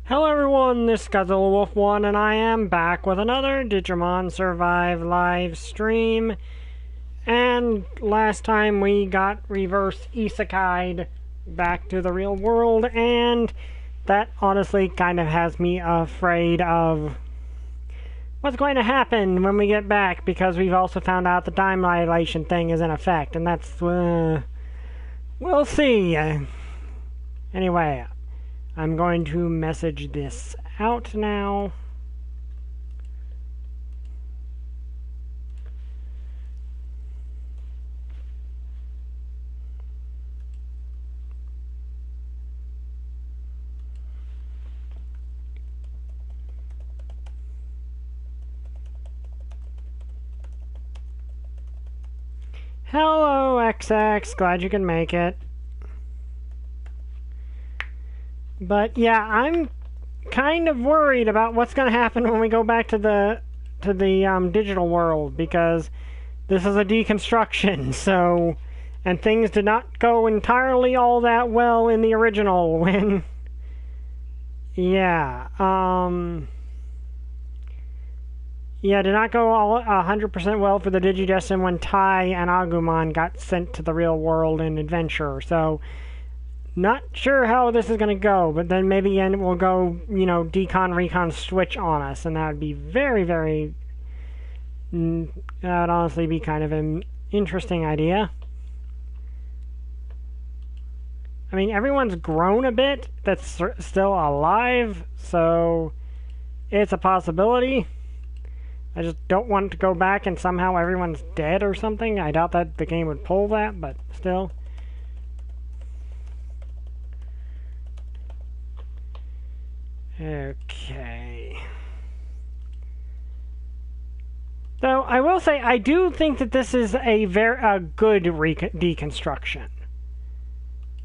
Hello everyone, this is Godzilla Wolf 1 and I am back with another Digimon Survive live stream. And last time we got reverse isekai'd back to the real world, and that honestly kind of has me afraid of what's going to happen when we get back, because we've also found out the time dilation thing is in effect, and that's, we'll see. Anyway, I'm going to message this out now. Hello, XX. Glad you can make it. But yeah, I'm kind of worried about what's going to happen when we go back to the digital world, because this is a deconstruction. So, and things did not go entirely all that well in the original. When, yeah, yeah, did not go all 100% well for the Digidestin when Tai and Agumon got sent to the real world in Adventure. So, not sure how this is going to go, but then maybe it will go, you know, decon, recon switch on us, and that would be very, very, that would honestly be kind of an interesting idea. I mean, everyone's grown a bit that's still alive, so it's a possibility. I just don't want to go back and somehow everyone's dead or something. I doubt that the game would pull that, but still. Okay. Though I will say, I do think that this is a good deconstruction,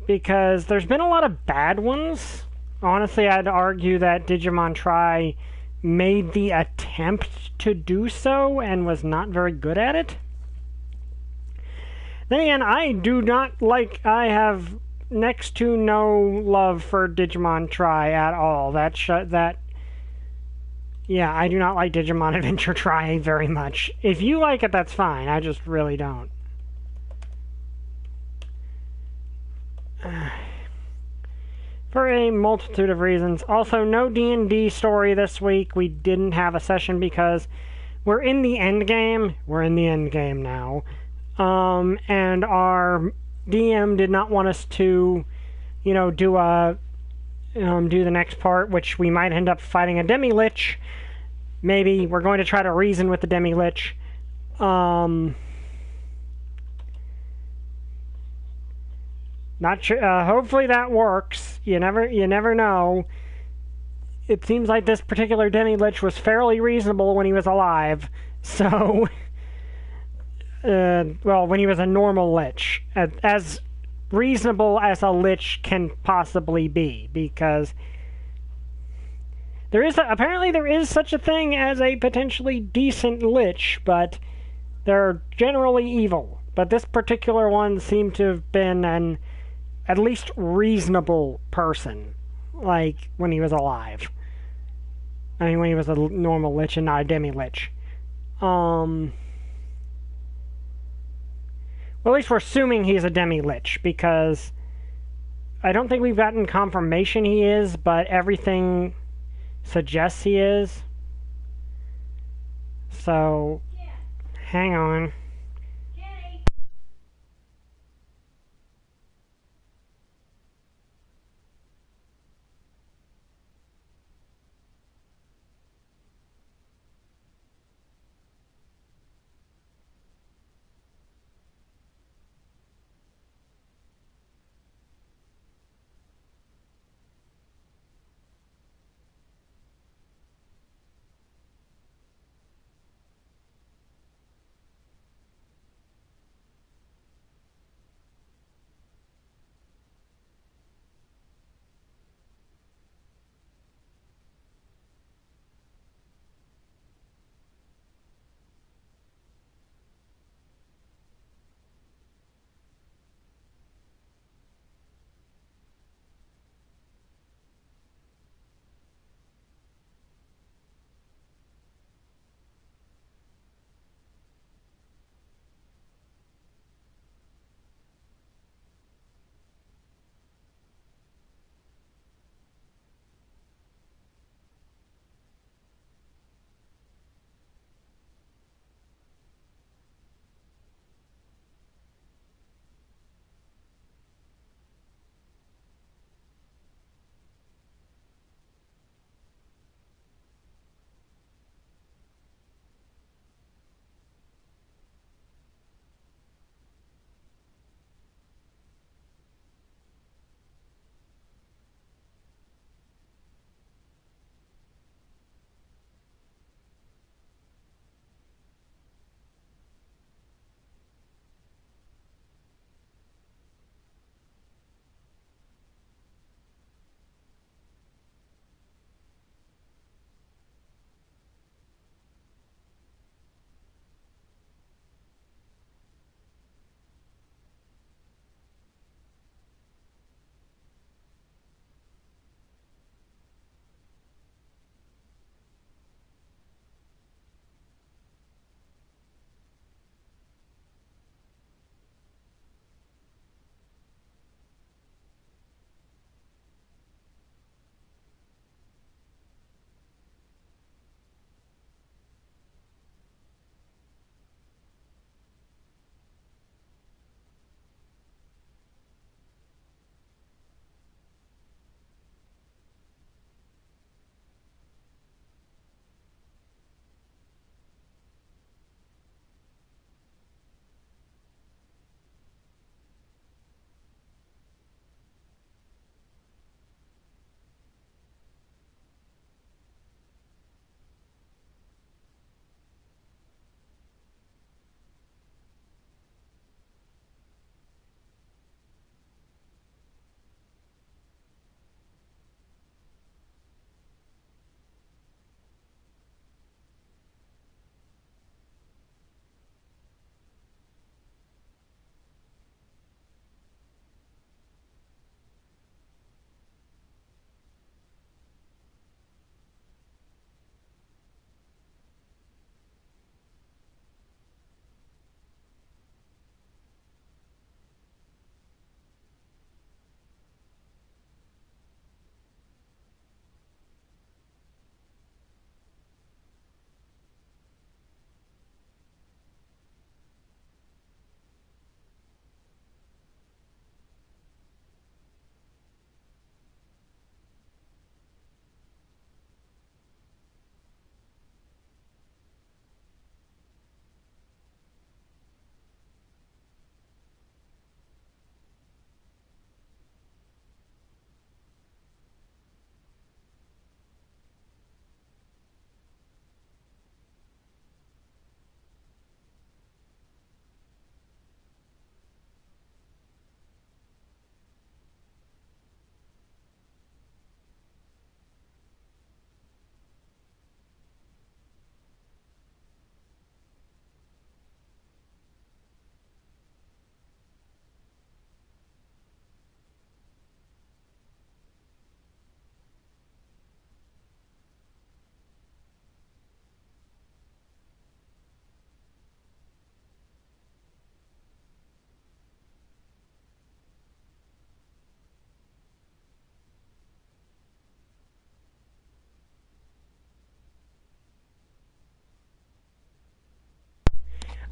because there's been a lot of bad ones. Honestly, I'd argue that Digimon Tri made the attempt to do so and was not very good at it. Then again, I do not like, I have next to no love for Digimon Tri at all. Yeah, I do not like Digimon Adventure Tri very much. If you like it, that's fine. I just really don't. For a multitude of reasons. Also, no D&D story this week. We didn't have a session because we're in the end game. We're in the end game now. And our DM did not want us to, you know, do the next part, which we might end up fighting a demi-lich. Maybe we're going to try to reason with the demi-lich. Not sure. Hopefully that works. You never know. It seems like this particular demi-lich was fairly reasonable when he was alive. So, well, when he was a normal lich, as reasonable as a lich can possibly be, because apparently there is such a thing as a potentially decent lich, but they're generally evil. But this particular one seemed to have been an at least reasonable person, like when he was alive. I mean, when he was a normal lich and not a demi-lich. Well, at least we're assuming he's a demi-lich, because I don't think we've gotten confirmation he is, but everything suggests he is. So, hang on.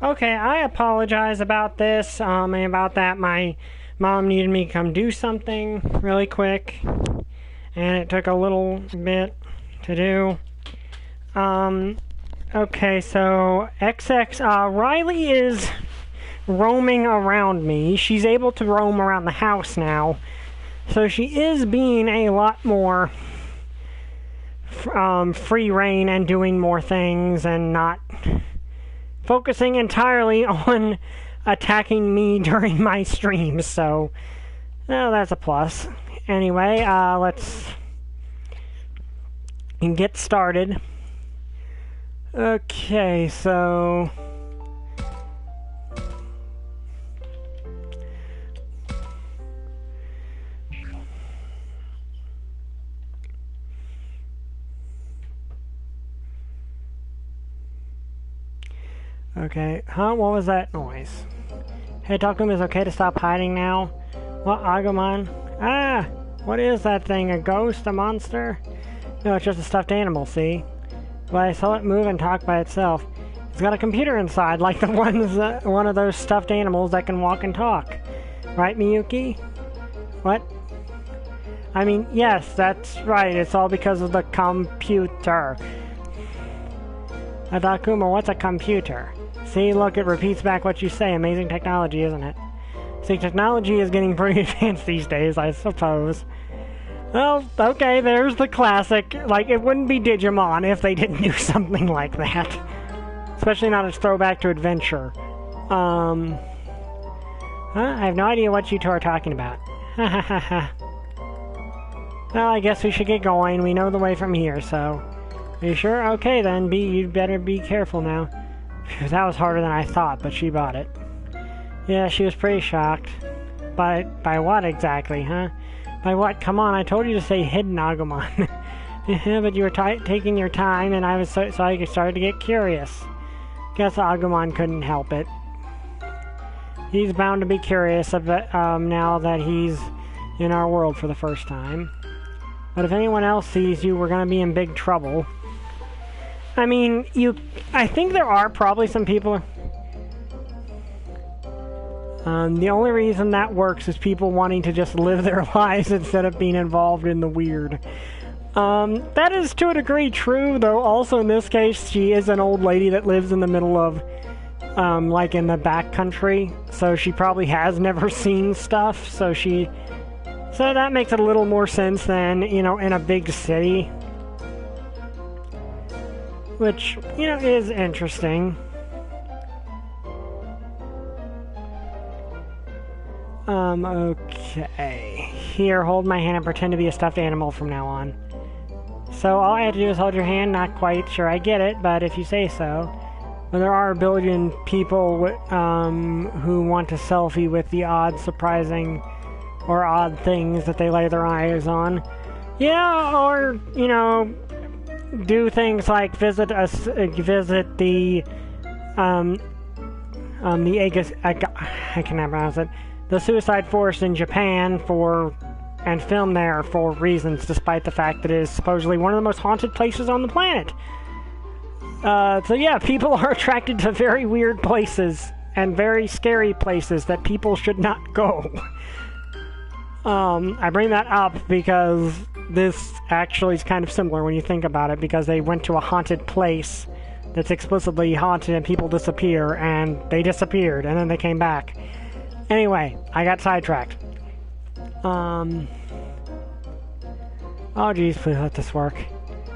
Okay, I apologize about this, and about that my mom needed me to come do something really quick, and it took a little bit to do. Okay, so Riley is roaming around me. She's able to roam around the house now, so she is being a lot more free reign and doing more things and not focusing entirely on attacking me during my streams, so that's a plus. Anyway, let's get started. Okay, so okay, what was that noise? Hey, Takum, is okay to stop hiding now? What, Agumon? Ah! What is that thing? A ghost? A monster? No, it's just a stuffed animal, see? But I saw it move and talk by itself. It's got a computer inside, like the ones, one of those stuffed animals that can walk and talk. Right, Miyuki? What? I mean, yes, that's right. It's all because of the computer. Adakuma, what's a computer? See, look, it repeats back what you say. Amazing technology, isn't it? See, technology is getting pretty advanced these days, I suppose. Well, okay, there's the classic. Like, it wouldn't be Digimon if they didn't do something like that. Especially not a throwback to adventure. I have no idea what you two are talking about. Ha ha ha ha. Well, I guess we should get going. We know the way from here, so... Are you sure? Okay, then, you'd better be careful now. Phew, that was harder than I thought, but she bought it. Yeah, she was pretty shocked. By what exactly, huh? By what? Come on, I told you to say hidden Agumon. But you were taking your time, and I was so I started to get curious. Guess Agumon couldn't help it. He's bound to be curious now that he's in our world for the first time. But if anyone else sees you, we're gonna be in big trouble. I mean, I think there are probably some people... the only reason that works is people wanting to just live their lives instead of being involved in the weird. That is to a degree true, though also in this case, she is an old lady that lives in the middle of, like in the back country, so she probably has never seen stuff, so that makes it a little more sense than, you know, in a big city. Which, you know, is interesting. Okay. Here, hold my hand and pretend to be a stuffed animal from now on. So all I have to do is hold your hand, not quite sure I get it, but if you say so. Well, there are a billion people who want a selfie with the odd, surprising, or odd things that they lay their eyes on. Yeah, or, you know, do things like visit the I cannot pronounce it. The Suicide Forest in Japan and film there for reasons, despite the fact that it is supposedly one of the most haunted places on the planet. So yeah, people are attracted to very weird places and very scary places that people should not go. I bring that up because this actually is kind of similar when you think about it, because they went to a haunted place that's explicitly haunted and people disappear, and they disappeared, and then they came back. Anyway, I got sidetracked. Oh geez, please let this work.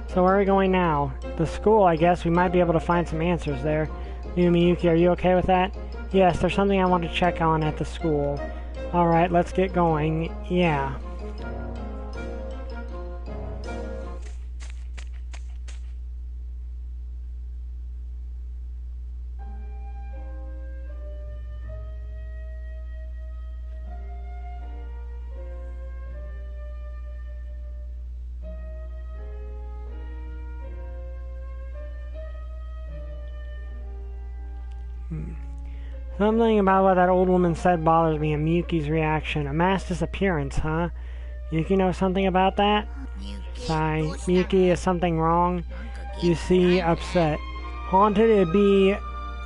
So where are we going now? The school, I guess. We might be able to find some answers there. Miyuki, are you okay with that? Yes, there's something I want to check on at the school. Alright, let's get going. Yeah. Something about what that old woman said bothers me, and Miyuki's reaction. A mass disappearance, huh? Miyuki knows something about that? Sigh. Miyuki, is something wrong? You see, upset. Haunted, it'd be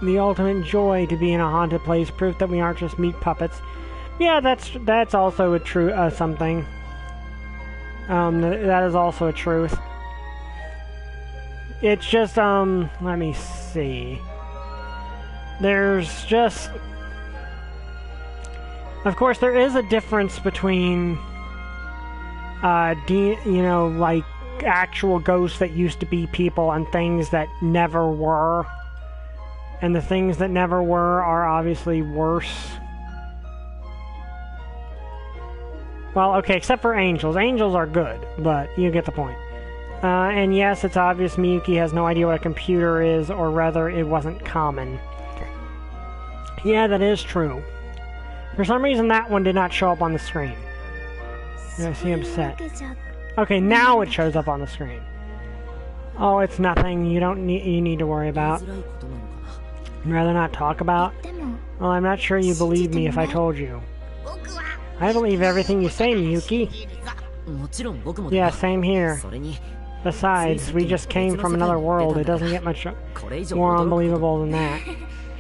the ultimate joy to be in a haunted place, proof that we aren't just meat puppets. Yeah, that's also a true something. That is also a truth. It's just let me see. There's just, of course, there is a difference between like actual ghosts that used to be people and things that never were. And the things that never were are obviously worse. Well, okay, except for angels. Angels are good, but you get the point. And yes, it's obvious Miyuki has no idea what a computer is, or rather, it wasn't common. Yeah, that is true. For some reason, that one did not show up on the screen. I see him set. Okay, now it shows up on the screen. Oh, it's nothing. You need to worry about. I'd rather not talk about? Well, I'm not sure you believe me if I told you. I believe everything you say, Miyuki. Yeah, same here. Besides, we just came from another world. It doesn't get much more unbelievable than that.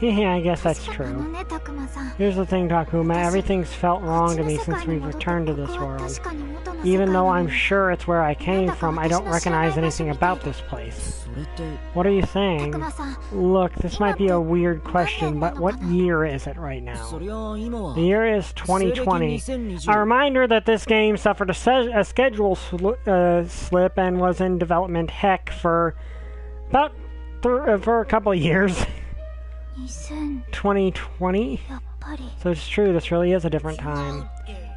Yeah, I guess that's true. Here's the thing, Takuma. Everything's felt wrong to me since we've returned to this world. Even though I'm sure it's where I came from, I don't recognize anything about this place. What are you saying? Look, this might be a weird question, but what year is it right now? The year is 2020. A reminder that this game suffered a schedule slip and was in development heck for about for a couple of years. 2020? So it's true, this really is a different time.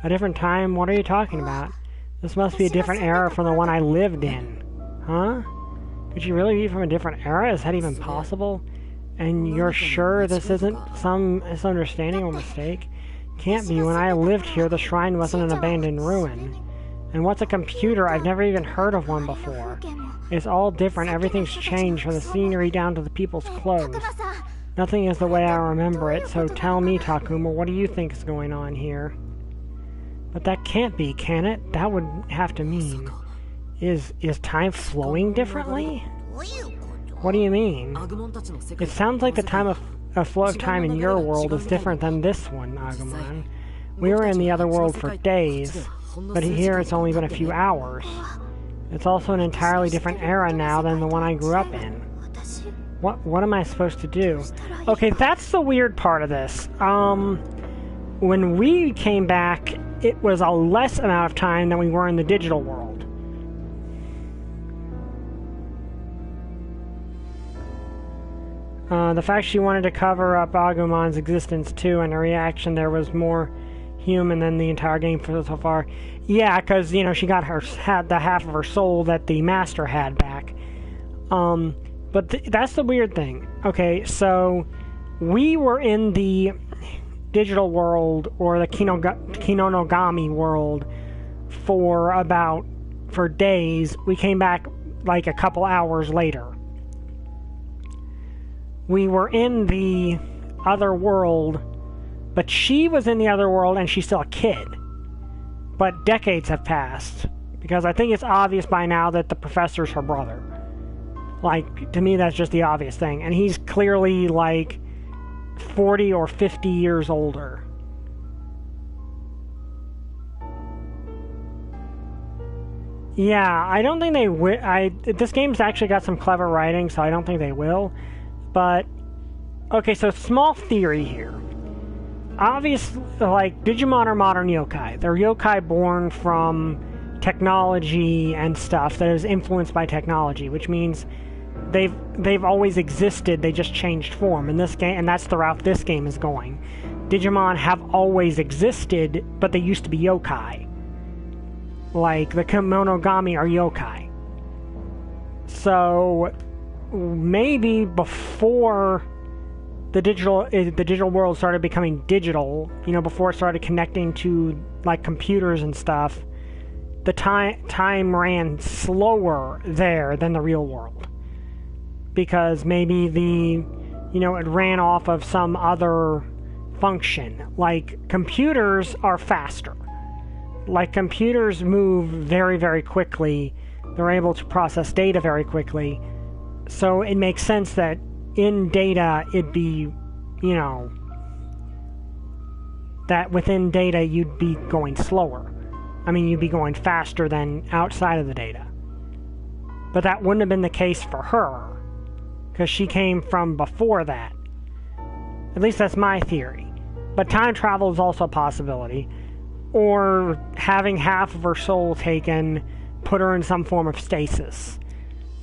A different time? What are you talking about? This must be a different era from the one I lived in. Huh? Could you really be from a different era? Is that even possible? And you're sure this isn't some misunderstanding or mistake? Can't be. When I lived here, the shrine wasn't an abandoned ruin. And what's a computer? I've never even heard of one before. It's all different. Everything's changed, from the scenery down to the people's clothes. Nothing is the way I remember it, so tell me, Takuma, what do you think is going on here? But that can't be, can it? That would have to mean... Is time flowing differently? What do you mean? It sounds like the flow of time in your world is different than this one, Agumon. We were in the other world for days, but here it's only been a few hours. It's also an entirely different era now than the one I grew up in. What am I supposed to do? Okay, that's the weird part of this. When we came back, it was a less amount of time than we were in the digital world. The fact she wanted to cover up Agumon's existence too, and her reaction there was more human than the entire game so far. Yeah, because, you know, she got the half of her soul that the master had back. But that's the weird thing. Okay, so we were in the digital world, or the Kinonogami world, for days. We came back like a couple hours later. We were in the other world, but she was in the other world and she's still a kid. But decades have passed, because I think it's obvious by now that the professor's her brother. Like, to me, that's just the obvious thing. And he's clearly, like, 40 or 50 years older. Yeah, I don't think they will. This game's actually got some clever writing, so I don't think they will. But, okay, so small theory here. Obviously, like, Digimon are modern yokai. They're yokai born from technology and stuff that is influenced by technology, which means they've always existed, they just changed form in this game, and that's the route this game is going. Digimon have always existed, but they used to be yokai. Like, the Kemonogami are yokai. So, maybe before the digital world started becoming digital, you know, before it started connecting to, like, computers and stuff, the time ran slower there than the real world. Because maybe it ran off of some other function. Like, computers are faster. Like, computers move very, very quickly. They're able to process data very quickly. So it makes sense that in data, it'd be, you know, that within data you'd be going slower. I mean, you'd be going faster than outside of the data. But that wouldn't have been the case for her, because she came from before that. At least that's my theory. But time travel is also a possibility. Or having half of her soul taken, put her in some form of stasis.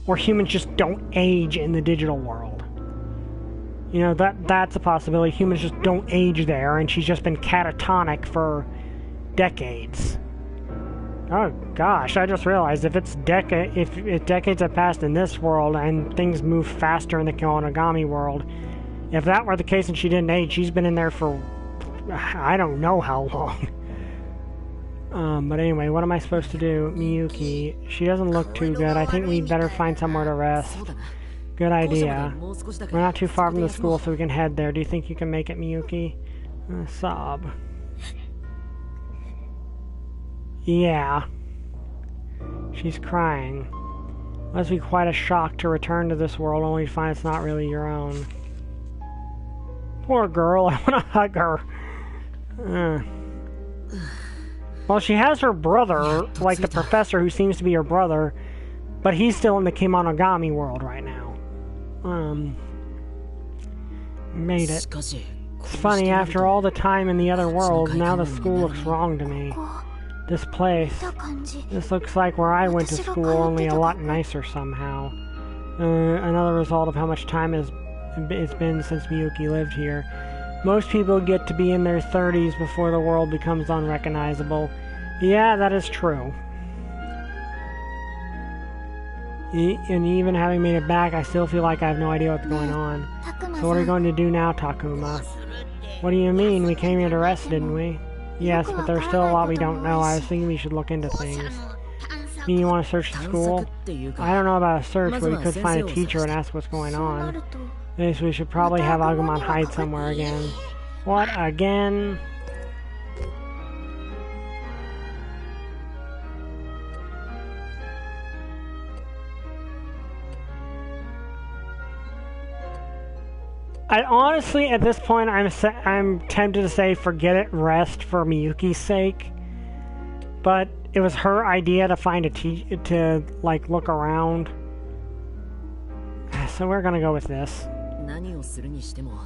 Or humans just don't age in the digital world. You know, that's a possibility. Humans just don't age there, and she's just been catatonic for decades. Oh gosh, I just realized if decades have passed in this world and things move faster in the Konogami world, if that were the case and she didn't age, she's been in there for I don't know how long. But anyway, what am I supposed to do? Miyuki, she doesn't look too good. I think we'd better find somewhere to rest. Good idea. We're not too far from the school, so we can head there. Do you think you can make it, Miyuki? Sob. Yeah. She's crying. Must be quite a shock to return to this world only to find it's not really your own. Poor girl, I want to hug her. Well, she has her brother, like the professor who seems to be her brother, but he's still in the Kemonogami world right now. Made it. It's funny, after all the time in the other world, now the school looks wrong to me. This place. This looks like where I went to school, only a lot nicer somehow. Another result of how much time it's been since Miyuki lived here. Most people get to be in their 30s before the world becomes unrecognizable. Yeah, that is true. And even having made it back, I still feel like I have no idea what's going on. So what are we going to do now, Takuma? What do you mean? We came here to rest, didn't we? Yes, but there's still a lot we don't know. I was thinking we should look into things. You want to search the school? I don't know about a search, but we could find a teacher and ask what's going on. Yes, we should probably have Agumon hide somewhere again. What, again? I honestly, at this point, I'm tempted to say forget it, rest for Miyuki's sake. But it was her idea to find a to like look around. So we're gonna go with this.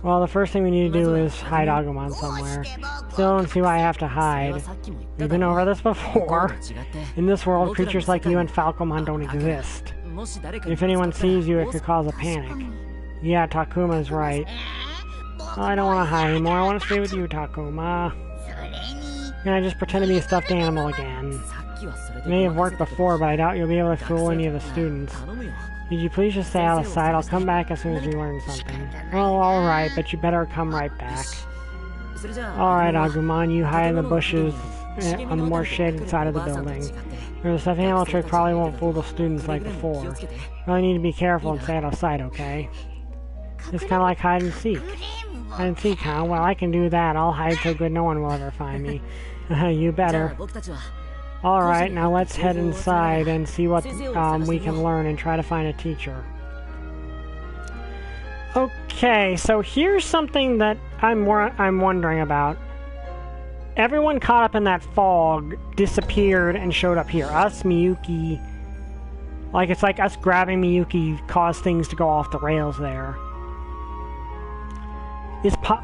Well, the first thing we need to do is hide Agumon somewhere. Still don't see why I have to hide. We've been over this before. In this world, creatures like you and Falcomon don't exist. If anyone sees you, it could cause a panic. Yeah, Takuma's right. Well, I don't want to hide anymore. I want to stay with you, Takuma. Can I just pretend to be a stuffed animal again? It may have worked before, but I doubt you'll be able to fool any of the students. Could you please just stay out of sight? I'll come back as soon as we learn something. Oh, alright, but you better come right back. Alright, Agumon, you hide in the bushes on the more shaded side of the building. The stuffed animal trick probably won't fool the students like before. Really need to be careful and stay out of sight, okay? It's kind of like hide and seek. Hide and seek, huh? Well, I can do that. I'll hide so good no one will ever find me. You better. Alright, now let's head inside and see what we can learn and try to find a teacher. Okay, so here's something that I'm wondering about. Everyone caught up in that fog disappeared and showed up here. Us, Miyuki... Like, it's like us grabbing Miyuki caused things to go off the rails there.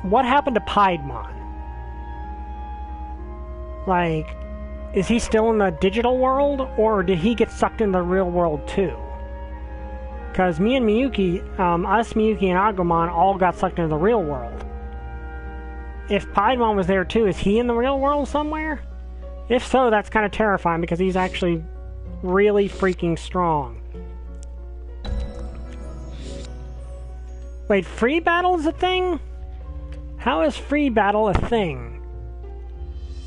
What happened to Piedmon? Like... Is he still in the digital world, or did he get sucked into the real world too? Because me and Miyuki, us, Miyuki, and Agumon all got sucked into the real world. If Piedmon was there too, is he in the real world somewhere? If so, that's kind of terrifying, because he's actually really freaking strong. Wait, free battle is a thing? How is free battle a thing?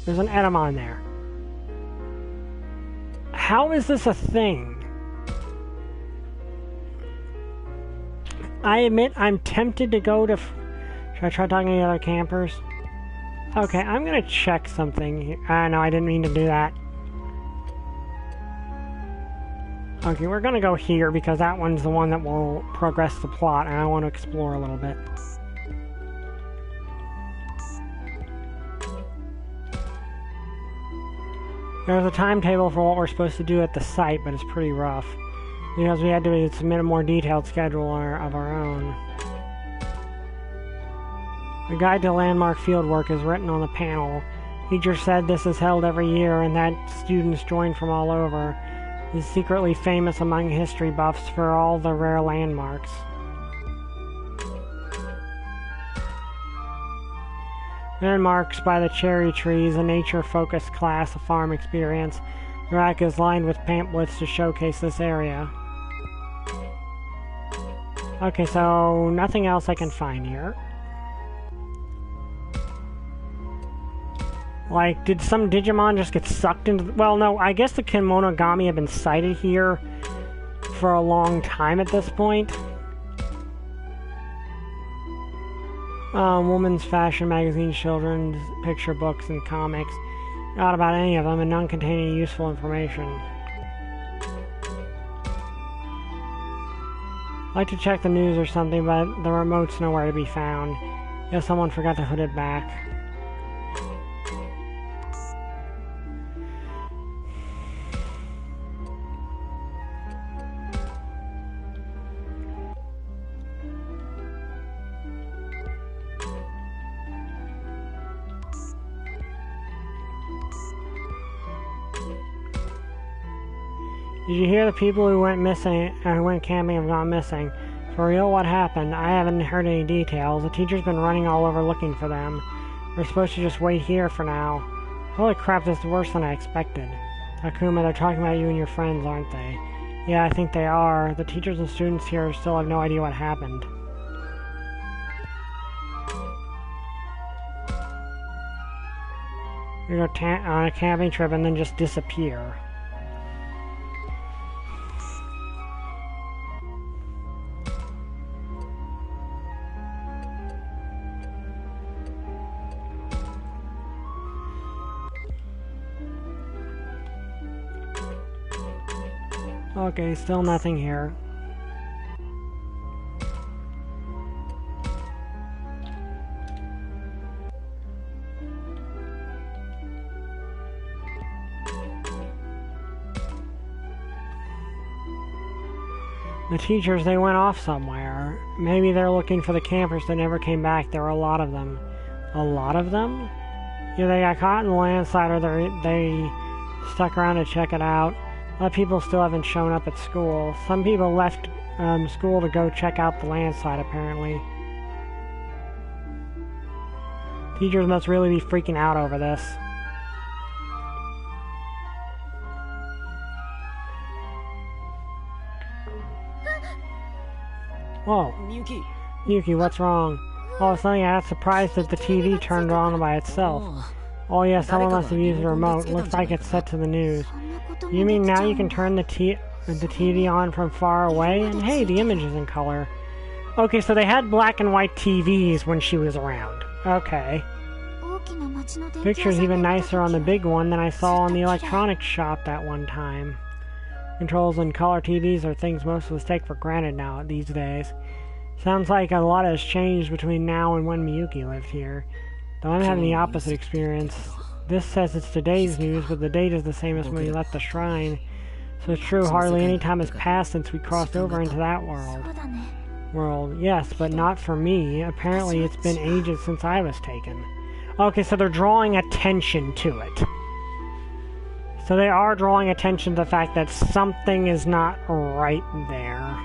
There's an Edamon there. How is this a thing? I admit I'm tempted to go to... Should I try talking to the other campers? Okay, I'm gonna check something here. No, I didn't mean to do that. Okay, we're gonna go here because that one's the one that will progress the plot, and I want to explore a little bit. There's a timetable for what we're supposed to do at the site, but it's pretty rough. Because we had to submit a more detailed schedule of our own. The guide to landmark fieldwork is written on the panel. Teacher said this is held every year and that students join from all over. Is secretly famous among history buffs for all the rare landmarks. Landmarks by the cherry trees, a nature-focused class, a farm experience. The rack is lined with pamphlets to showcase this area. Okay, so nothing else I can find here. Like, did some Digimon just get sucked into... Well, no, I guess the Kemonogami have been sighted here for a long time at this point. Women's fashion magazines, children's picture books, and comics. Not about any of them, and none containing useful information. I'd like to check the news or something, but the remote's nowhere to be found. Guess someone forgot to put it back. Did you hear the people who went missing, who went camping have gone missing? For real, what happened? I haven't heard any details. The teacher's been running all over looking for them. We're supposed to just wait here for now. Holy crap, this is worse than I expected. Takuma, they're talking about you and your friends, aren't they? Yeah, I think they are. The teachers and students here still have no idea what happened. We go on a camping trip and then just disappear. Okay, still nothing here. The teachers, they went off somewhere. Maybe they're looking for the campers that never came back. There were a lot of them. A lot of them? Yeah, they got caught in the landslide or they stuck around to check it out. A lot of people still haven't shown up at school. Some people left school to go check out the landslide, apparently. Teachers must really be freaking out over this. Whoa. Yuki, what's wrong? Oh, suddenly I got surprised that the TV turned on by itself. Oh yeah, someone must have used the remote. Looks like it's set to the news. You mean now you can turn the TV on from far away? And hey, the image is in color. Okay, so they had black and white TVs when she was around. Okay. Picture's even nicer on the big one than I saw on the electronics shop that one time. Controls and color TVs are things most of us take for granted now these days. Sounds like a lot has changed between now and when Miyuki lived here. Though I'm having the opposite experience. This says it's today's news, but the date is the same as when we left the shrine. So it's true, hardly any time has passed since we crossed over into that world. Yes, but not for me. Apparently it's been ages since I was taken. Okay, so they're drawing attention to it. So they are drawing attention to the fact that something is not right there.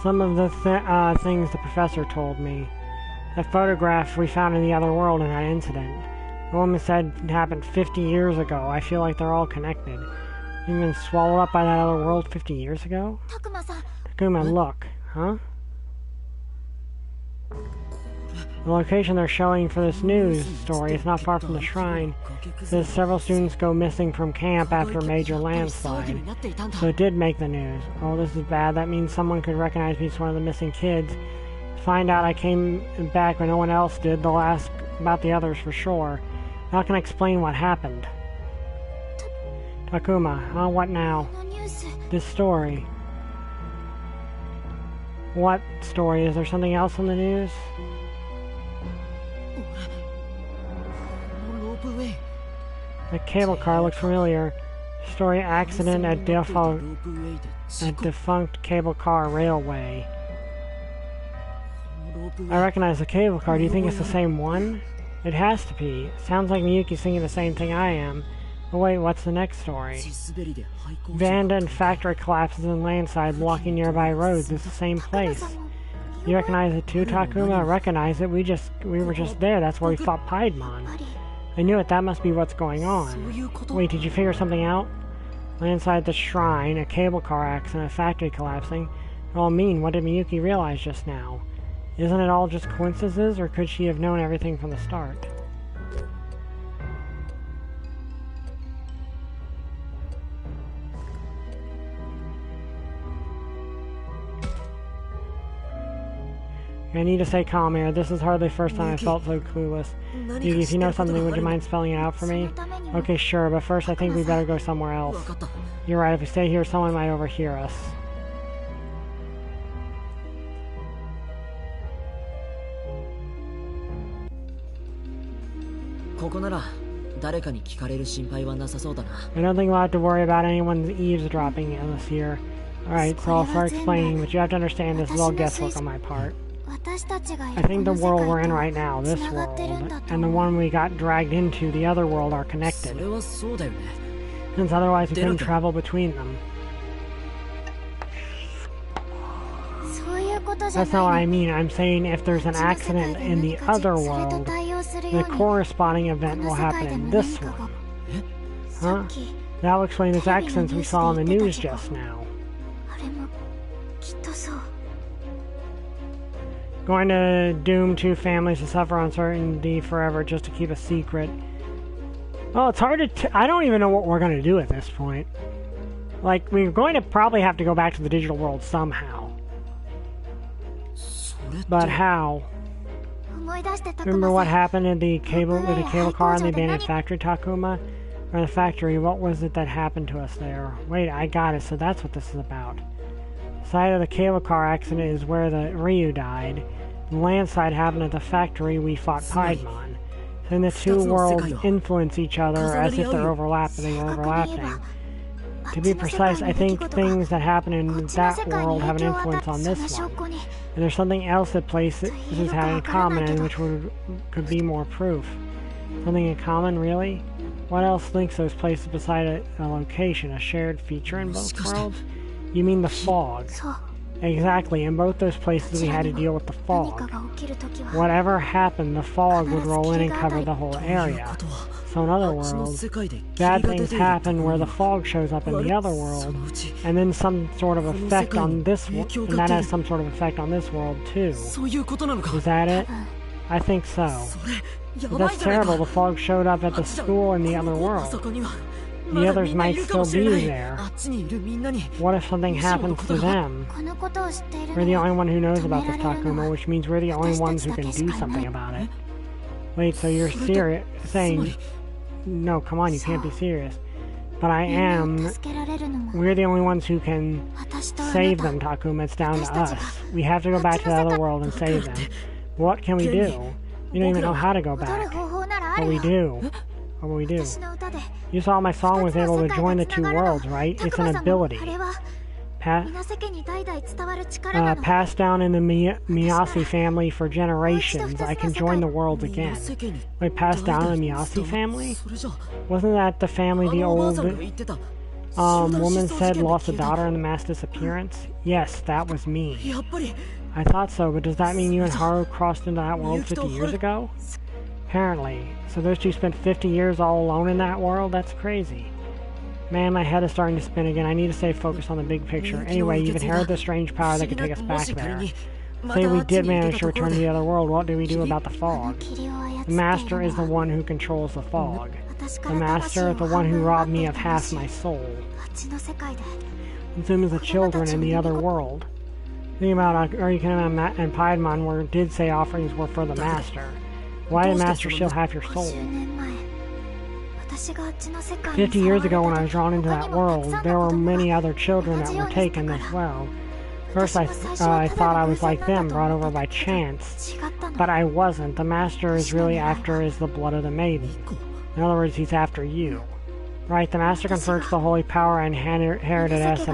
Some of the things the professor told me. That photograph we found in the other world in that incident. The woman said it happened 50 years ago. I feel like they're all connected. You've been swallowed up by that other world 50 years ago? Takuma, look. Huh? The location they're showing for this news story is not far from the shrine. It says several students go missing from camp after a major landslide. So it did make the news. Oh, this is bad. That means someone could recognize me as one of the missing kids. Find out I came back when no one else did. They'll ask about the others for sure. How can I explain what happened? Takuma, what now? This story. What story? Is there something else in the news? The cable car looks familiar. Story accident at defunct cable car railway. I recognize the cable car. Do you think it's the same one? It has to be. Sounds like Miyuki's thinking the same thing I am. But wait, what's the next story? Abandoned factory collapses in landside, blocking nearby roads. It's the same place. You recognize it too, Takuma? I recognize it. We were just there. That's where we fought Piedmon. I knew it. That must be what's going on. Wait, did you figure something out? Landside the shrine, a cable car accident, a factory collapsing. It all mean? What did Miyuki realize just now? Isn't it all just coincidences, or could she have known everything from the start? I need to stay calm here. This is hardly the first time I felt so clueless. Yuki, if you know something, would you mind spelling it out for me? Okay, sure, but first I think we better go somewhere else. You're right, if we stay here, someone might overhear us. I don't think we'll have to worry about anyone's eavesdropping this year. Alright, so I'll start explaining, but you have to understand this is all guesswork on my part. I think the world we're in right now, this world, and the one we got dragged into, the other world, are connected. Since otherwise we couldn't travel between them. That's not what I mean. I'm saying if there's an accident in the other world, the corresponding event will happen in this one. Huh? That will explain this accident we saw on the news just now. Going to doom two families to suffer uncertainty forever just to keep a secret. Well, it's hard to... I don't even know what we're going to do at this point. Like, we're going to probably have to go back to the digital world somehow. But how? Remember what happened in the cable car in the abandoned factory, Takuma? Or the factory, what was it that happened to us there? Wait, I got it, so that's what this is about. The site of the cable car accident is where the Ryu died. The landside happened at the factory we fought Piedmon. Then the two worlds influence each other as if they're overlapping. To be precise, I think things that happen in that world have an influence on this one. And there's something else that places have in common, and which could be more proof. Something in common, really? What else links those places beside a location, a shared feature in both worlds? You mean the fog? Exactly, in both those places we had to deal with the fog. Whatever happened, the fog would roll in and cover the whole area. So in other worlds, bad things happen where the fog shows up in the other world, and then some sort of effect on this world, and that has some sort of effect on this world too. Is that it? I think so. But that's terrible, the fog showed up at the school in the other world. The others might still be there. What if something happens to them? We're the only one who knows about this, Takuma, which means we're the only ones who can do something about it. Wait, so you're saying... No, come on, you can't be serious. But I am... We're the only ones who can save them, Takuma. It's down to us. We have to go back to the other world and save them. What can we do? We don't even know how to go back. But we do. What will we do? You saw my song was able to join the two worlds, right? It's an ability. Passed down in the Miyase family for generations. I can join the worlds again. Wait, passed down in the Miyase family? Wasn't that the family the old woman said lost a daughter in the mass disappearance? Yes, that was me. I thought so, but does that mean you and Haru crossed into that world 50 years ago? Apparently. So those two spent 50 years all alone in that world? That's crazy. Man, my head is starting to spin again. I need to stay focused on the big picture. Anyway, you've inherited this strange power that can take us back there. Say we did manage to return to the other world, what do we do about the fog? The Master is the one who controls the fog. The Master, the one who robbed me of half my soul. Consumes the children in the other world. Think about Arikana and Piedmon did say offerings were for the Master. Why did Master steal half your soul? 50 years ago when I was drawn into that world, there were many other children that were taken as well. First I thought I was like them, brought over by chance. But I wasn't. The master is really after is the blood of the maiden. In other words, he's after you. Right, the master confers the holy power inherited as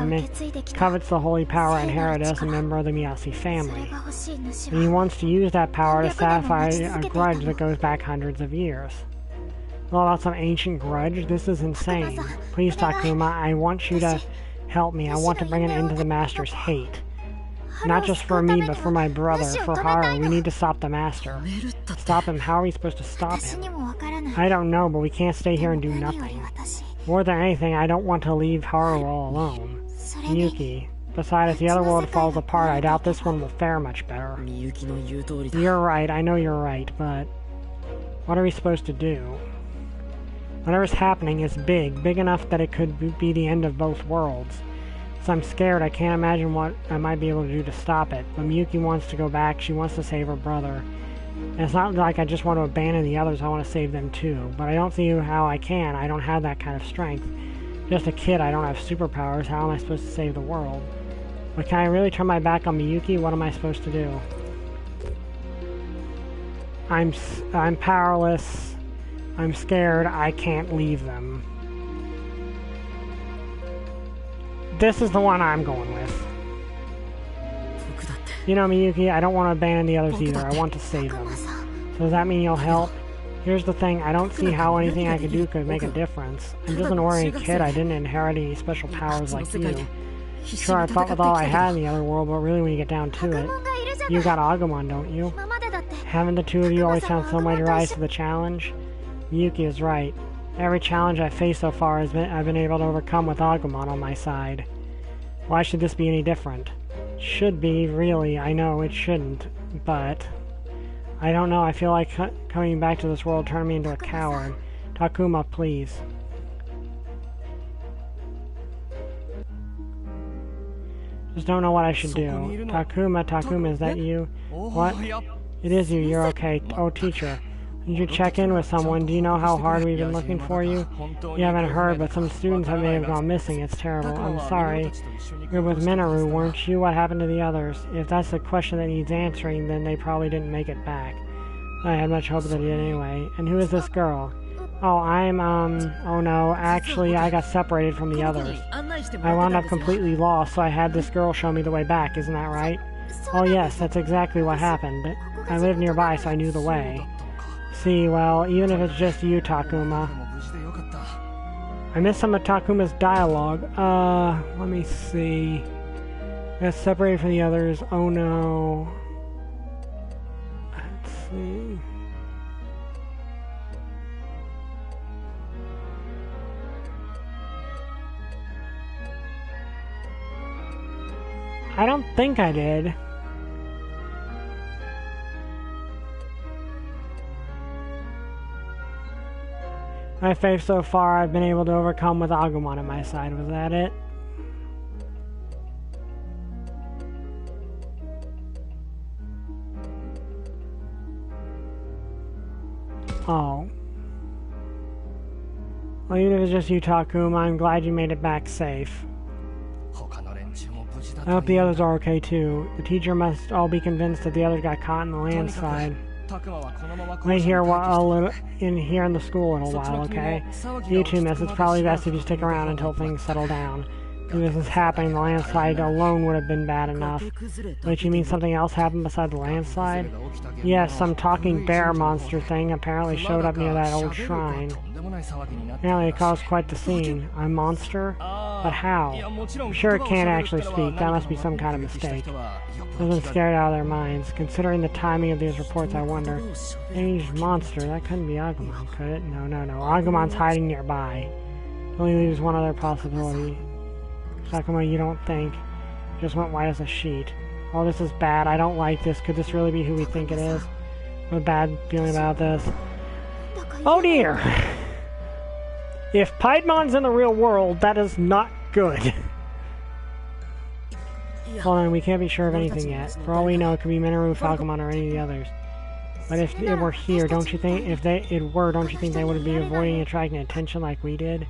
covets the holy power inherited as a member of the Miyasi family. And he wants to use that power to satisfy a grudge that goes back hundreds of years. Well, that's some ancient grudge? This is insane. Please, Takuma, I want you to help me. I want to bring an end to the master's hate. Not just for me, but for my brother, for Haru. We need to stop the master. Stop him? How are we supposed to stop him? I don't know, but we can't stay here and do nothing. More than anything, I don't want to leave Haru all alone. Miyuki. Besides, if the other world falls apart, I doubt this one will fare much better. You're right, I know you're right, but what are we supposed to do? Whatever's happening is big enough that it could be the end of both worlds. So I'm scared, I can't imagine what I might be able to do to stop it. But Miyuki wants to go back, she wants to save her brother. And it's not like I just want to abandon the others, I want to save them too. But I don't see how I can, I don't have that kind of strength. Just a kid, I don't have superpowers, how am I supposed to save the world? But can I really turn my back on Miyuki? What am I supposed to do? I'm powerless, I'm scared, I can't leave them. This is the one I'm going with. You know, Miyuki, I don't want to abandon the others either. I want to save them. So does that mean you'll help? Here's the thing, I don't see how anything I could do could make a difference. I'm just an ordinary kid, I didn't inherit any special powers like you. Sure, I fought with all I had in the other world, but really when you get down to it, you got Agumon, don't you? Haven't the two of you always found some way to rise to the challenge? Miyuki is right. Every challenge I've faced so far I've been able to overcome with Agumon on my side. Why should this be any different? Should be, really, I know it shouldn't, but I don't know, I feel like coming back to this world turned me into a coward. Takuma, please. Just don't know what I should do. Takuma, is that you? What? It is you, you're okay. Oh, teacher. Did you check in with someone? Do you know how hard we've been looking for you? You haven't heard, but some students may have gone missing. It's terrible. I'm sorry. You're with Minoru, weren't you? What happened to the others? If that's the question that needs answering, then they probably didn't make it back. I had much hope that they did anyway. And who is this girl? Oh, oh no, actually I got separated from the others. I wound up completely lost, so I had this girl show me the way back, isn't that right? Oh yes, that's exactly what happened. I lived nearby, so I knew the way. See, well, even if it's just you, Takuma. I missed some of Takuma's dialogue. Let me see. I got separated from the others. Oh no. Let's see. I don't think I did. My faith so far I've been able to overcome with Agumon on my side. Was that it? Oh. Well, even if it's just you, Takuma, I'm glad you made it back safe. I hope the others are okay too. The teacher must all be convinced that the others got caught in the landslide. Wait here in the school in a while, okay? You two, miss, it's probably best if you stick around until things settle down. If this is happening, the landslide alone would have been bad enough. Wait, you mean something else happened besides the landslide? Yes, some talking bear monster thing apparently showed up near that old shrine. Apparently it caused quite the scene. A monster? But how? I'm sure it can't actually speak. That must be some kind of mistake. They've been scared out of their minds. Considering the timing of these reports, I wonder. Strange monster. That couldn't be Agumon, could it? No. Agumon's hiding nearby. Only leaves one other possibility. Takuma, you don't think. Just went white as a sheet. Oh, this is bad. I don't like this. Could this really be who we think it is? I have a bad feeling about this. Oh dear! If Piedmon's in the real world, that is not good. Hold on, we can't be sure of anything yet. For all we know, it could be Minoru, Falcomon, or any of the others. But if it were here, don't you think, don't you think they would be avoiding attracting attention like we did?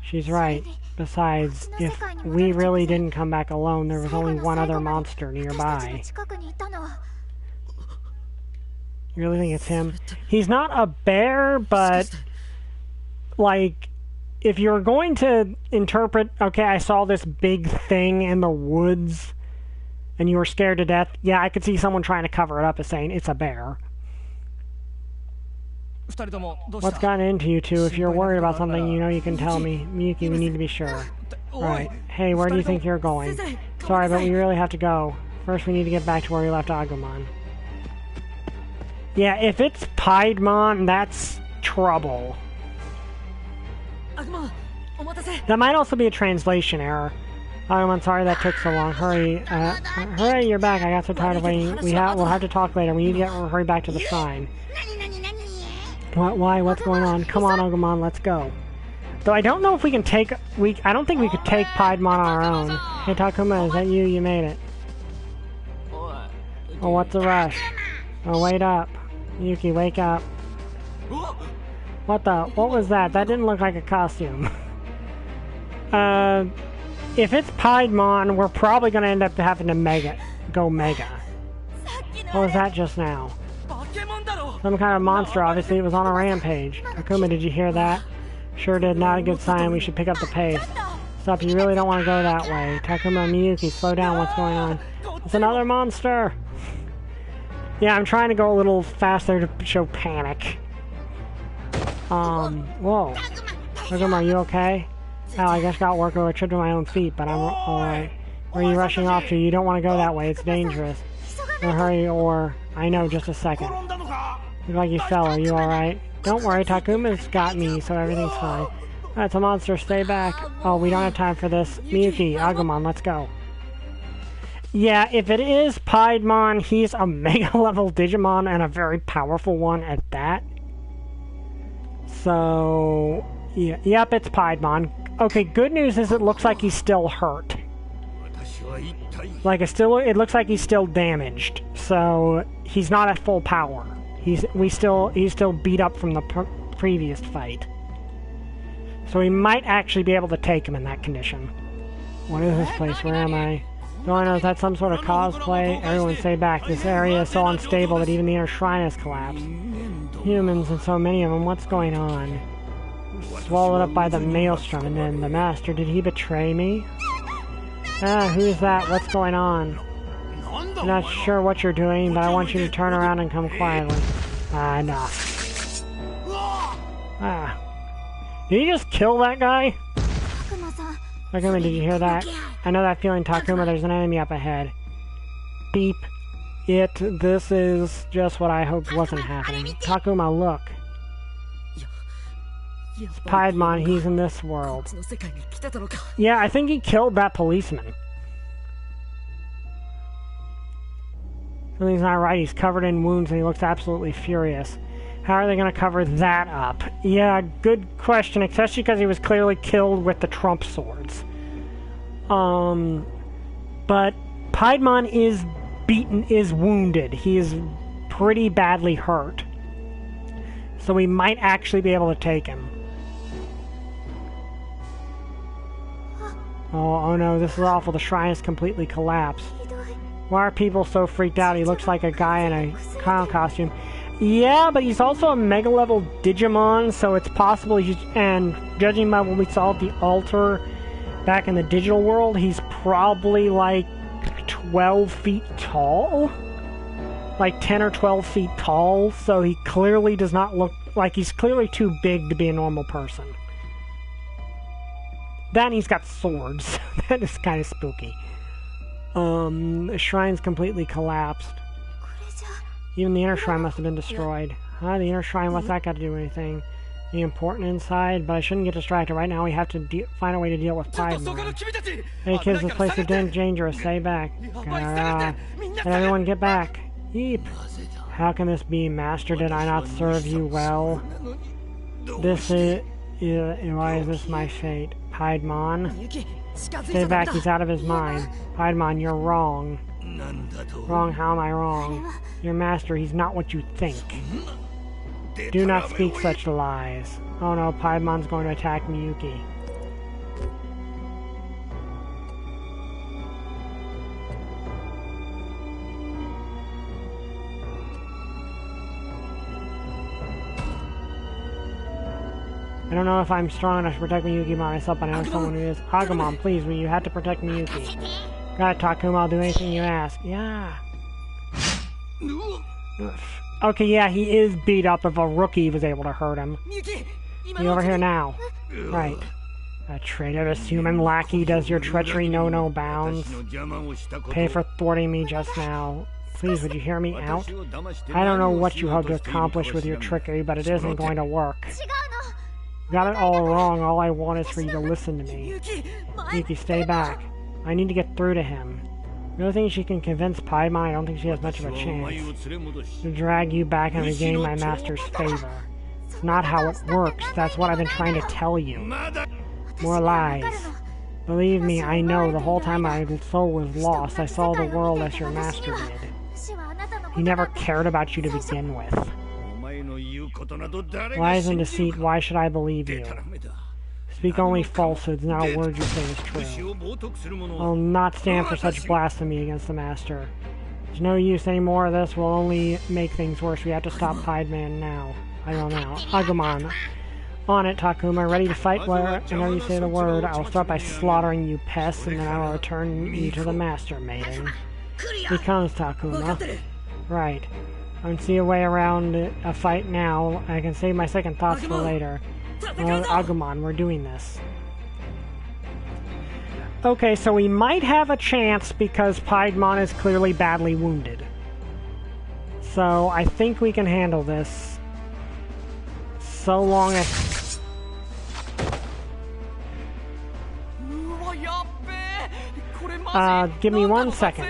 She's right. Besides, if we really didn't come back alone, there was only one other monster nearby. You really think it's him? He's not a bear, but, like, if you're going to interpret, okay, I saw this big thing in the woods, and you were scared to death, yeah, I could see someone trying to cover it up as saying it's a bear. What's gotten into you two? If you're worried about something, you know you can tell me. Miyuki, we need to be sure. Right. Hey, where do you think you're going? Sorry, but we really have to go. First, we need to get back to where we left Agumon. Yeah, if it's Piedmon, that's trouble. That might also be a translation error. Agumon, sorry that took so long. Hurry, hurry, you're back. I got so tired of waiting. We'll have to talk later. We need to hurry back to the shrine. What? Why? What's going on? Come on, Agumon, let's go. Though I don't know if we can take... I don't think we could take Piedmon on our own. Hey, Takuma, is that you? You made it. Oh, what's the rush? Oh, wait up. Yuki, wake up. What was that? That didn't look like a costume. If it's Piedmon, we're probably going to end up having to go Mega. What was that just now? Some kind of monster, obviously. It was on a rampage. Takuma, did you hear that? Sure did. Not a good sign. We should pick up the pace. Stop, you really don't want to go that way. Takuma, Miyuki, slow down. What's going on? It's another monster! Yeah, I'm trying to go a little faster to show panic. Whoa. Takuma, are you okay? Oh, I guess got work over a trip to my own feet, but I'm alright. Where are you rushing off to? You don't want to go that way. It's dangerous. No hurry, or... I know, just a second. Look like you fell. Are you alright? Don't worry, Takuma's got me, so everything's fine. That's a monster. Stay back. Oh, we don't have time for this. Miyuki, Agumon, let's go. Yeah, if it is Piedmon, he's a mega-level Digimon and a very powerful one at that. So... yeah, yep, it's Piedmon. Okay, good news is it looks like he's still hurt. Like, it looks like he's still damaged. So, he's not at full power. He's still beat up from the previous fight. So we might actually be able to take him in that condition. What is this place? Where am I? Don't I know, is that some sort of cosplay? Everyone stay back. This area is so unstable that even the inner shrine has collapsed. Humans and so many of them. What's going on? Swallowed up by the maelstrom, and then the master. Did he betray me? Who's that? What's going on? I'm not sure what you're doing, but I want you to turn around and come quietly. Enough. Did he just kill that guy? Takuma, did you hear that? I know that feeling, Takuma. There's an enemy up ahead. Beep. This is just what I hoped wasn't happening. Takuma, look. It's Piedmon, he's in this world. Yeah, I think he killed that policeman. Something's not right. He's covered in wounds and he looks absolutely furious. How are they going to cover that up? Yeah, good question, especially because he was clearly killed with the trump swords. But Piedmon is beaten, is wounded. He is pretty badly hurt. So we might actually be able to take him. Oh no, this is awful. The shrine is completely collapsed. Why are people so freaked out? He looks like a guy in a clown costume. Yeah, but he's also a mega-level Digimon, so it's possible and judging by what we saw at the altar back in the digital world, he's probably like 12 feet tall? Like 10 or 12 feet tall, so he clearly does not look like he's clearly too big to be a normal person. Then he's got swords. That is kind of spooky. The shrine's completely collapsed. Even the inner shrine must have been destroyed. Huh? The inner shrine, what's that got to do with anything? The important inside, but I shouldn't get distracted. Right now we have to find a way to deal with Piedmon. Hey kids, this place is dangerous. Stay back. Let everyone get back. Yeep. How can this be, Master? Did I not serve you well? Why is this my fate? Piedmon? Stay back, he's out of his mind. Piedmon, you're wrong. Wrong, how am I wrong? Your master, he's not what you think. Do not speak such lies. Oh no, Paimon's going to attack Miyuki. I don't know if I'm strong enough to protect Miyuki by myself, but I know someone who is. Agumon, please, you have to protect Miyuki. Got it, Takuma, I'll do anything you ask. Yeah. Okay, yeah, he is beat up if a rookie was able to hurt him. You over here now. Right. A traitorous human lackey, does your treachery know no bounds? Pay for thwarting me just now. Please, would you hear me out? I don't know what you hope to accomplish with your trickery, but it isn't going to work. You got it all wrong. All I want is for you to listen to me. Miyuki, stay back. I need to get through to him. Really think she can convince Paimon? I don't think she has much of a chance. To drag you back and regain my master's favor. It's not how it works. That's what I've been trying to tell you. More lies. Believe me, I know. The whole time my soul was lost, I saw the world as your master did. He never cared about you to begin with. Lies and deceit, why should I believe you? Speak only falsehoods, not a word you say is true. I'll not stand for such blasphemy against the Master. There's no use any more of this, will only make things worse. We have to stop Pideman now. I don't know. Agumon. On it, Takuma. Ready to fight whenever you say the word. I will start by slaughtering you pests, and then I will return you to the Master, maiden. Here comes Takuma. Right. I can see a way around a fight now. I can save my second thoughts for later. Agumon, we're doing this. Okay, so we might have a chance because Piedmon is clearly badly wounded. So I think we can handle this. So long as... give me 1 second.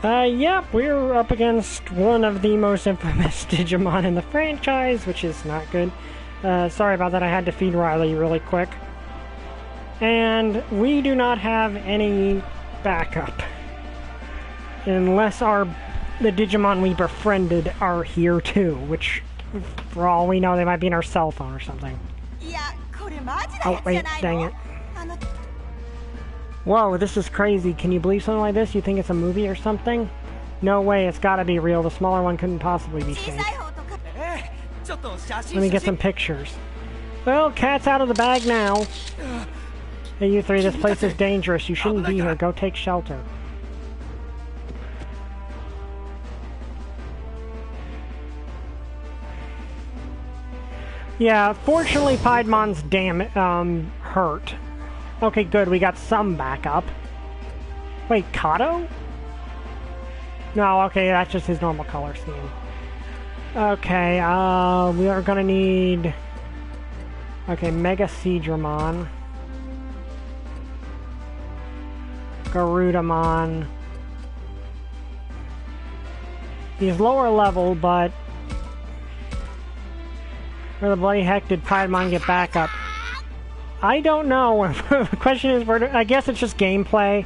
Yep, we're up against one of the most infamous Digimon in the franchise, which is not good. Sorry about that, I had to feed Riley really quick. And we do not have any backup. Unless the Digimon we befriended are here too, which, for all we know, they might be in our cell phone or something. Oh, wait, dang it. Whoa, this is crazy. Can you believe something like this? You think it's a movie or something? No way, it's gotta be real. The smaller one couldn't possibly be fake. Let me get some pictures. Well, cat's out of the bag now. Hey, you three, this place is dangerous. You shouldn't be here. Go take shelter. Yeah, fortunately, Piedmon's hurt. Okay, good. We got some backup. Wait, Kato? No, okay, that's just his normal color scheme. Okay, we are gonna need... Okay, Mega Seadramon. Garudamon. He's lower level, but... Where the bloody heck did Piedmon get backup? I don't know. The question is, I guess it's just gameplay.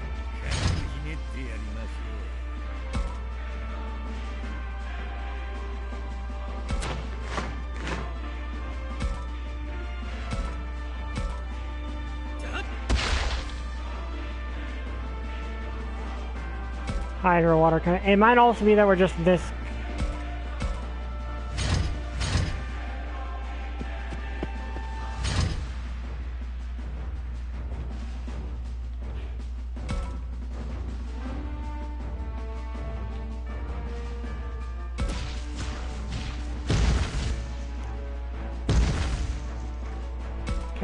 Hydro water. It might also be that we're just this.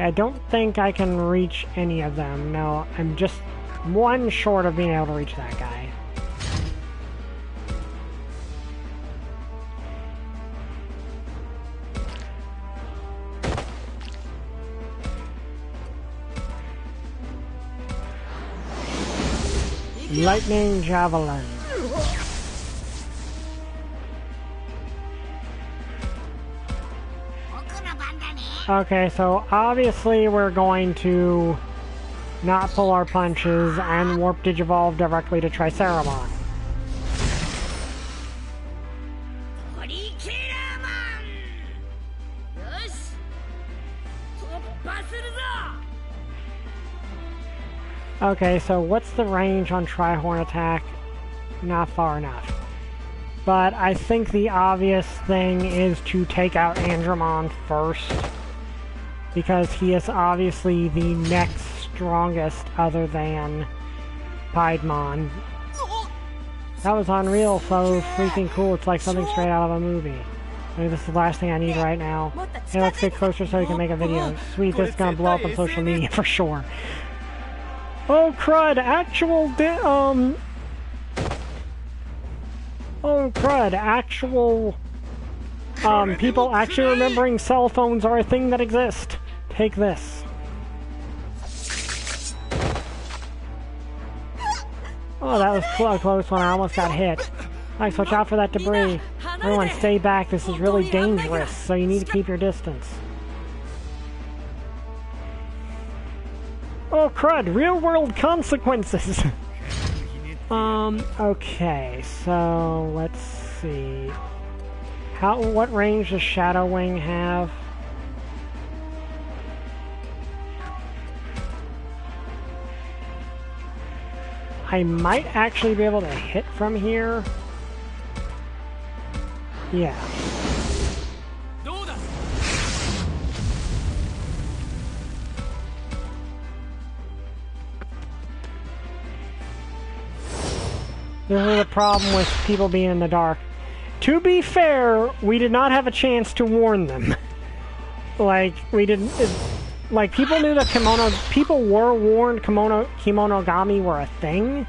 I don't think I can reach any of them. No, I'm just one short of being able to reach that guy. Lightning Javelin. Okay, so obviously we're going to not pull our punches and Warp Digivolve directly to Triceramon. Okay, so what's the range on Trihorn attack? Not far enough. But I think the obvious thing is to take out Andromon first, because he is obviously the next strongest other than Piedmon. That was unreal, so freaking cool. It's like something straight out of a movie. I mean, this is the last thing I need right now. Hey, let's get closer so we can make a video. Sweet, this is gonna blow up on social media for sure. Oh crud, oh crud, actual people actually remembering cell phones are a thing that exist. Take this. Oh, that was a close one. I almost got hit. Alright, watch out for that debris. Everyone stay back. This is really dangerous, so you need to keep your distance. Oh crud, real world consequences! Okay, so let's see. What range does Shadow Wing have? I might actually be able to hit from here. Yeah. This is the problem with people being in the dark. To be fair, we did not have a chance to warn them. Like, we didn't... Like, people knew that people were warned Kemonogami were a thing.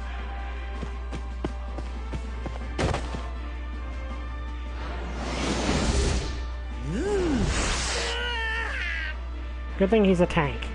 Good thing he's a tank.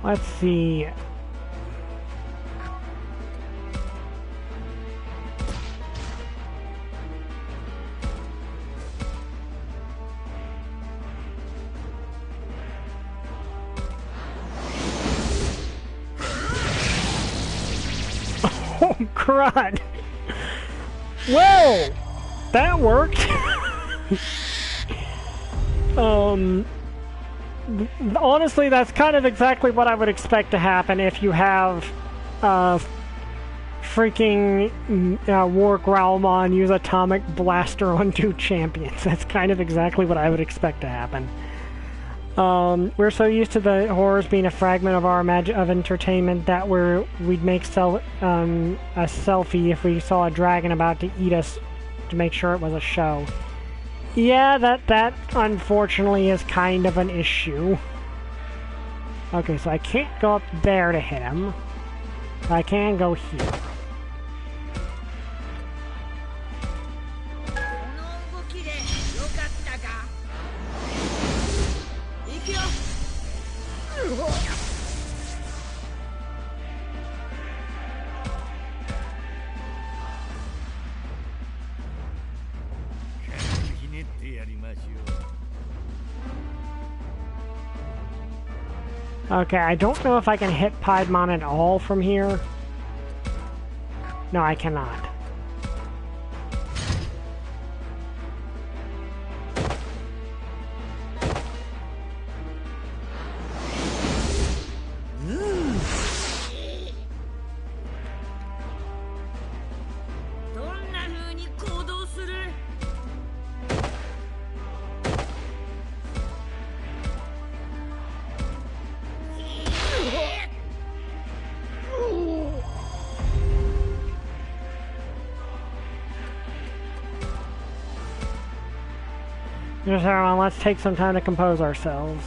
Let's see. Oh, crud! Well, that worked. Honestly, that's kind of exactly what I would expect to happen if you have freaking War Growlmon use Atomic Blaster on two champions. That's kind of exactly what I would expect to happen. We're so used to the horrors being a fragment of our entertainment that we'd make a selfie if we saw a dragon about to eat us to make sure it was a show. Yeah, that unfortunately is kind of an issue. Okay, so I can't go up there to hit him. But I can go here. Okay, I don't know if I can hit Piedmon at all from here. No, I cannot. Just hold on, let's take some time to compose ourselves.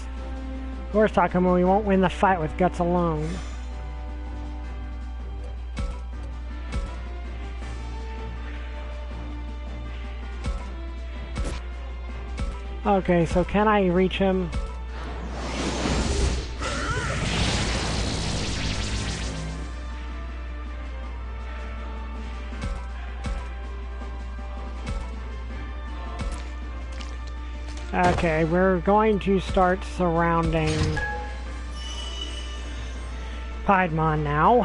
We're talking about we won't win the fight with guts alone. Okay, so can I reach him? Okay, we're going to start surrounding Piedmon now.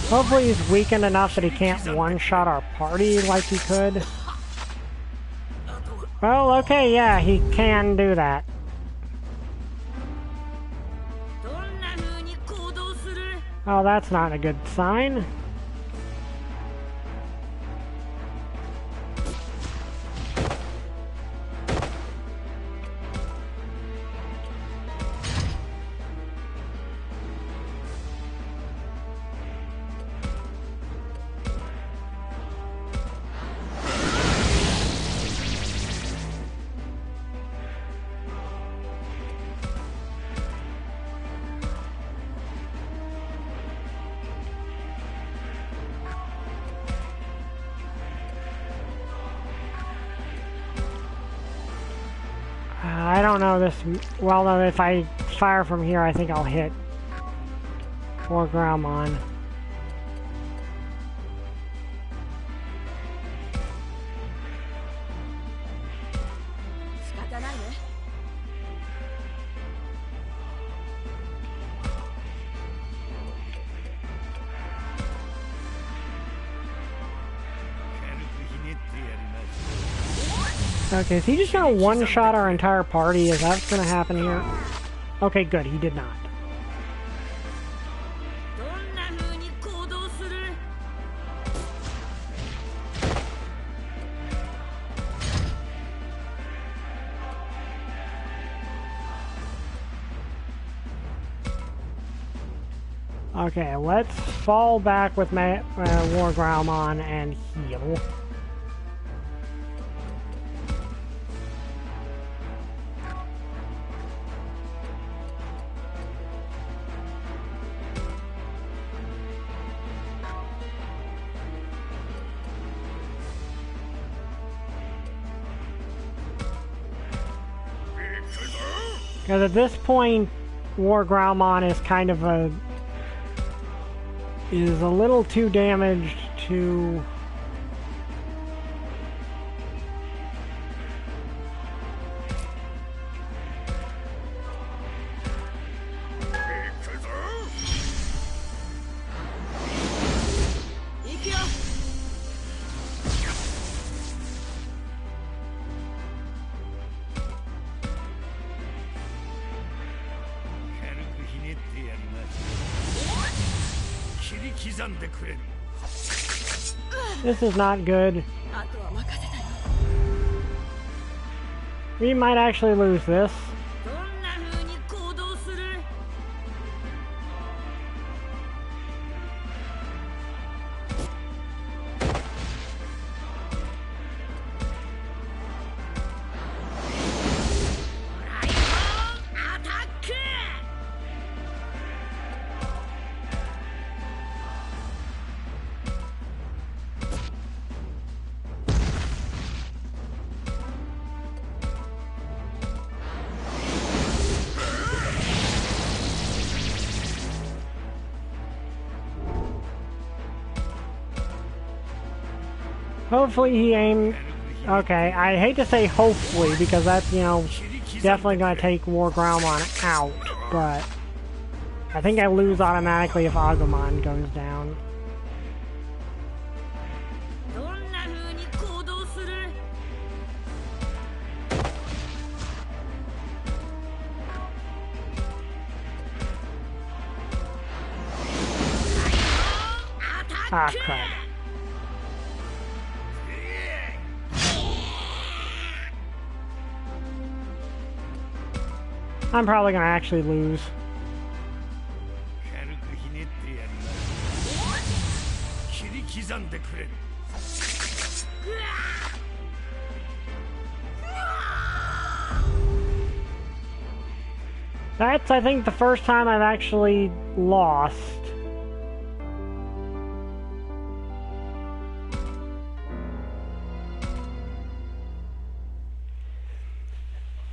Hopefully he's weakened enough that he can't one-shot our party like he could. Well, okay, yeah, he can do that. Oh, that's not a good sign. I don't know this well though. If I fire from here, I think I'll hit or Groundmon. Okay, is he just gonna one-shot our entire party? Is that what's gonna happen here? Okay, good, he did not. Okay, let's fall back with War Groundmon and heal. Because at this point, War Groundmon is kind of is a little too damaged to... This is not good. We might actually lose this. Hopefully he aimed... Okay, I hate to say hopefully, because that's, you know, definitely going to take War Groundmon out, but I think I lose automatically if Agumon goes down. Ah, crap. I'm probably gonna actually lose. That's, I think, the first time I've actually lost.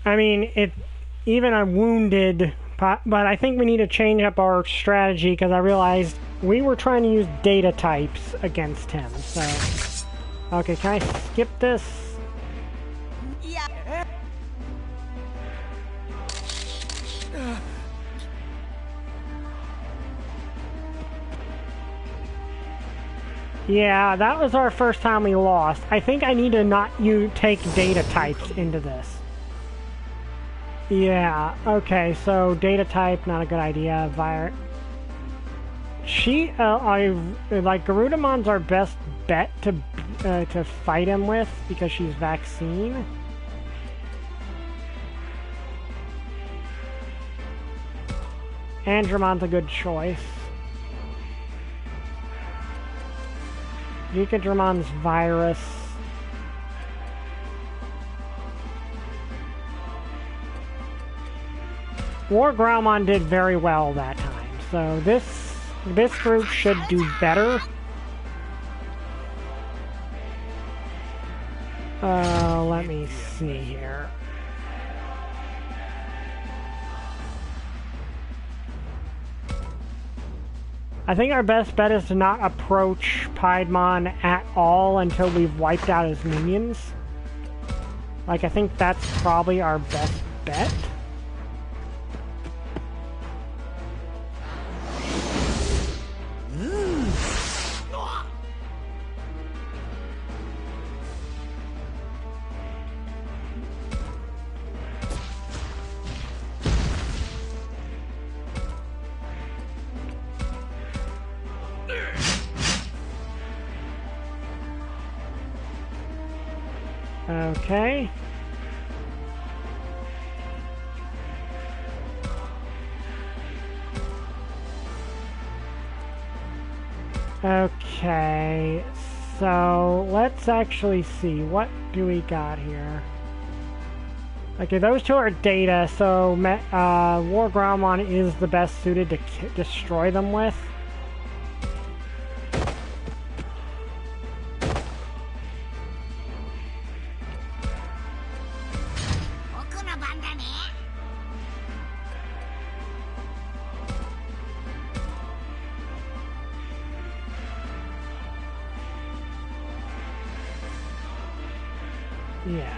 I mean, even I'm wounded, but I think we need to change up our strategy because I realized we were trying to use data types against him, so... Okay, can I skip this? Yeah. Yeah, that was our first time we lost. I think I need to not take data types into this. Yeah, okay, so data type, not a good idea. Like, Garudamon's our best bet to fight him with because she's vaccine. Andromon's a good choice. Geekadromon's virus. War Growlmon did very well that time, so this group should do better. Let me see here. I think our best bet is to not approach Piedmon at all until we've wiped out his minions. Like, I think that's probably our best bet. Okay. Okay, so let's actually see. What do we got here? Okay, those two are data, so War Growlmon is the best suited to destroy them with. Yeah.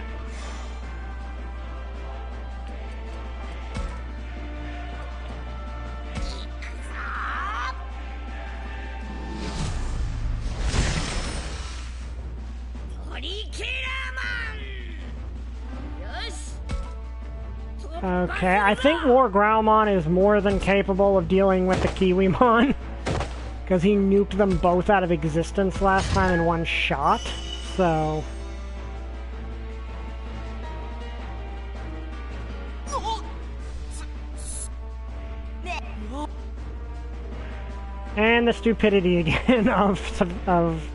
Okay, I think War Growlmon is more than capable of dealing with the Kiwimon, because he nuked them both out of existence last time in one shot, so... And the stupidity again of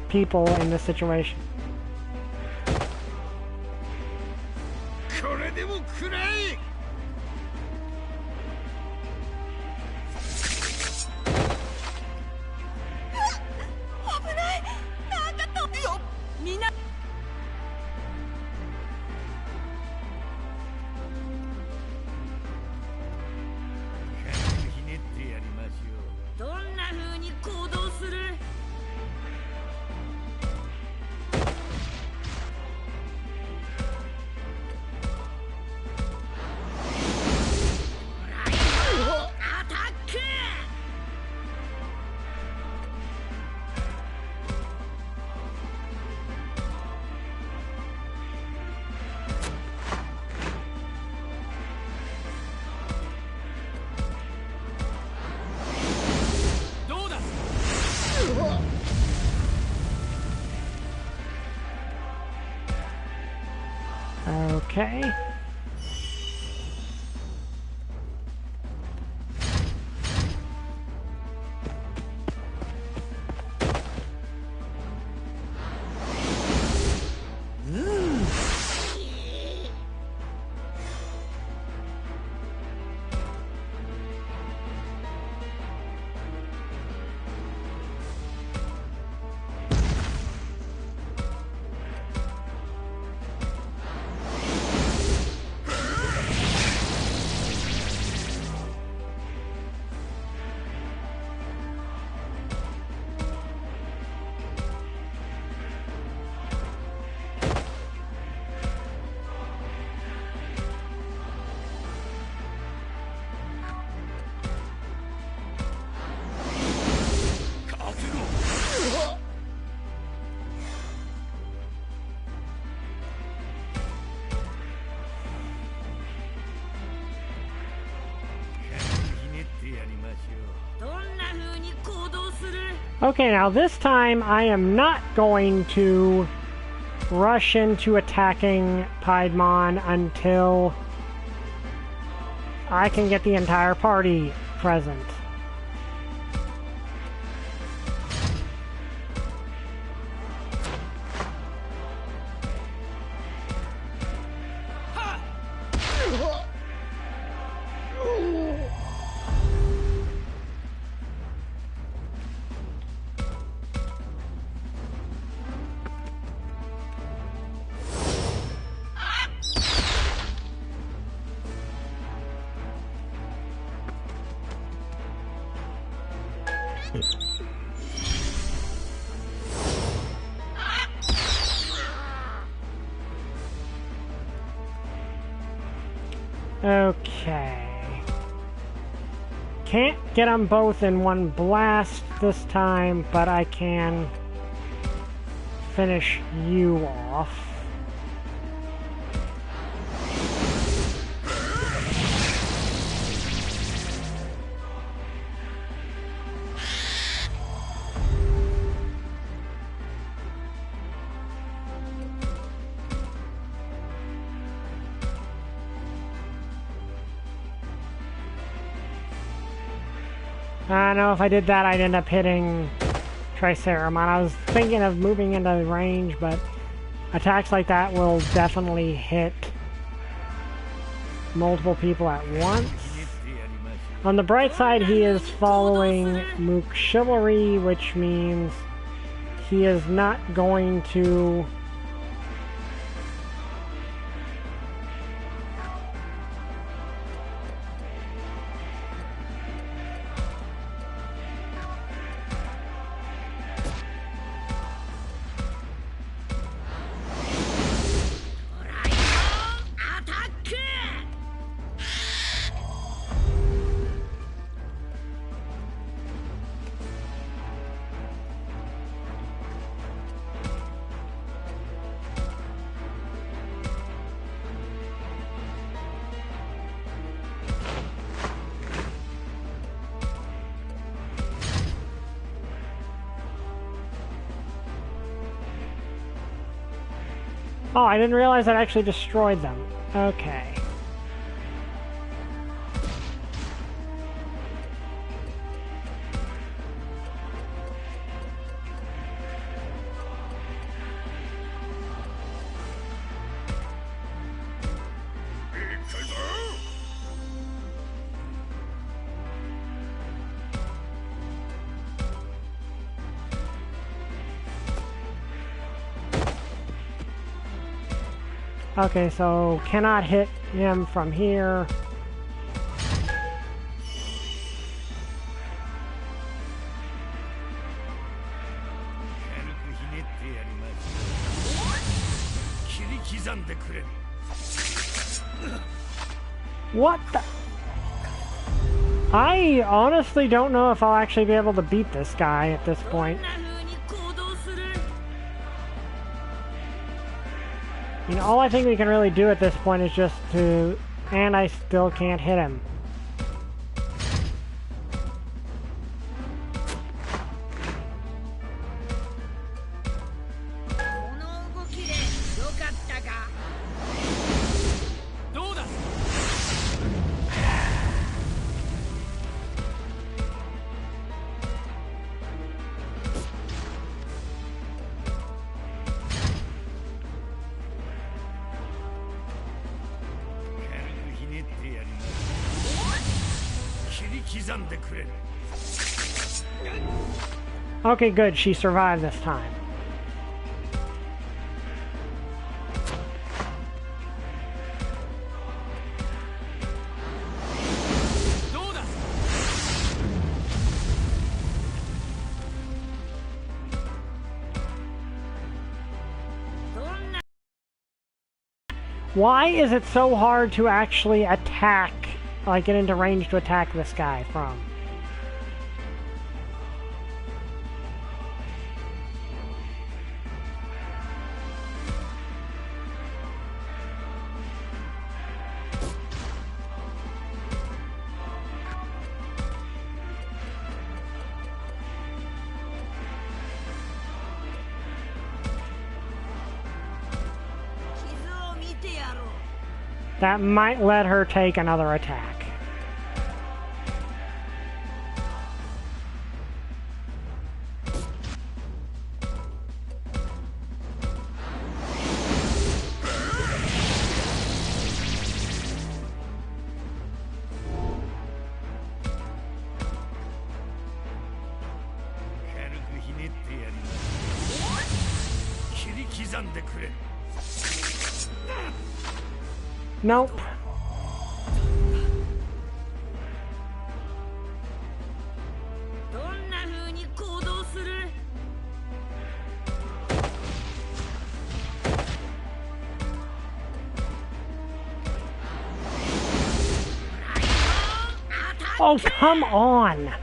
people in this situation. Okay. Okay, now this time I am not going to rush into attacking Piedmon until I can get the entire party present. Okay. Can't get them both in one blast this time, but I can finish you off. I know if I did that, I'd end up hitting Triceramon. I was thinking of moving into range, but attacks like that will definitely hit multiple people at once. On the bright side, he is following Mook Chivalry, which means he is not going to... Oh, I didn't realize that actually destroyed them. Okay. Okay, so cannot hit him from here. What the? I honestly don't know if I'll actually be able to beat this guy at this point. You know, all I think we can really do at this point is just to... And I still can't hit him. Okay, good. She survived this time. Why is it so hard to actually attack, like get into range to attack this guy from? That might let her take another attack. Nope. Oh, come on!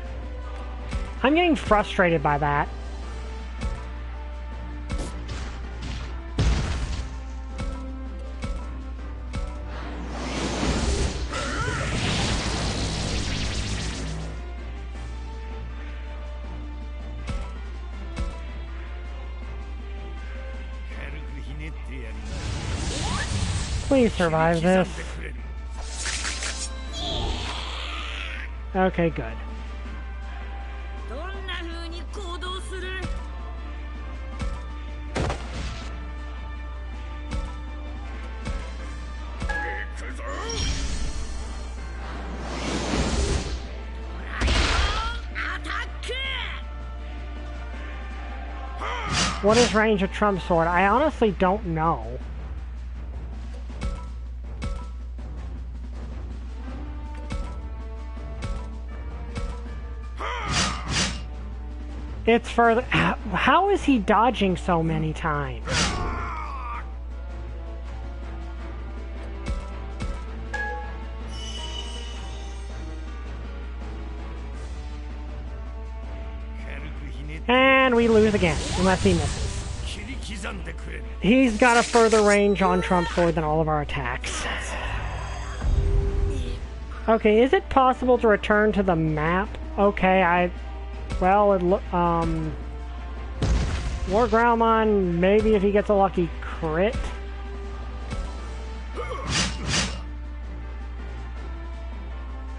I'm getting frustrated by that. Please survive this. Okay, good. What is range of Trump Sword? I honestly don't know. It's further. How is he dodging so many times? And we lose again, unless he misses. He's got a further range on Trump Sword than all of our attacks. Okay, is it possible to return to the map? Okay, well, War Growlmon, maybe if he gets a lucky crit.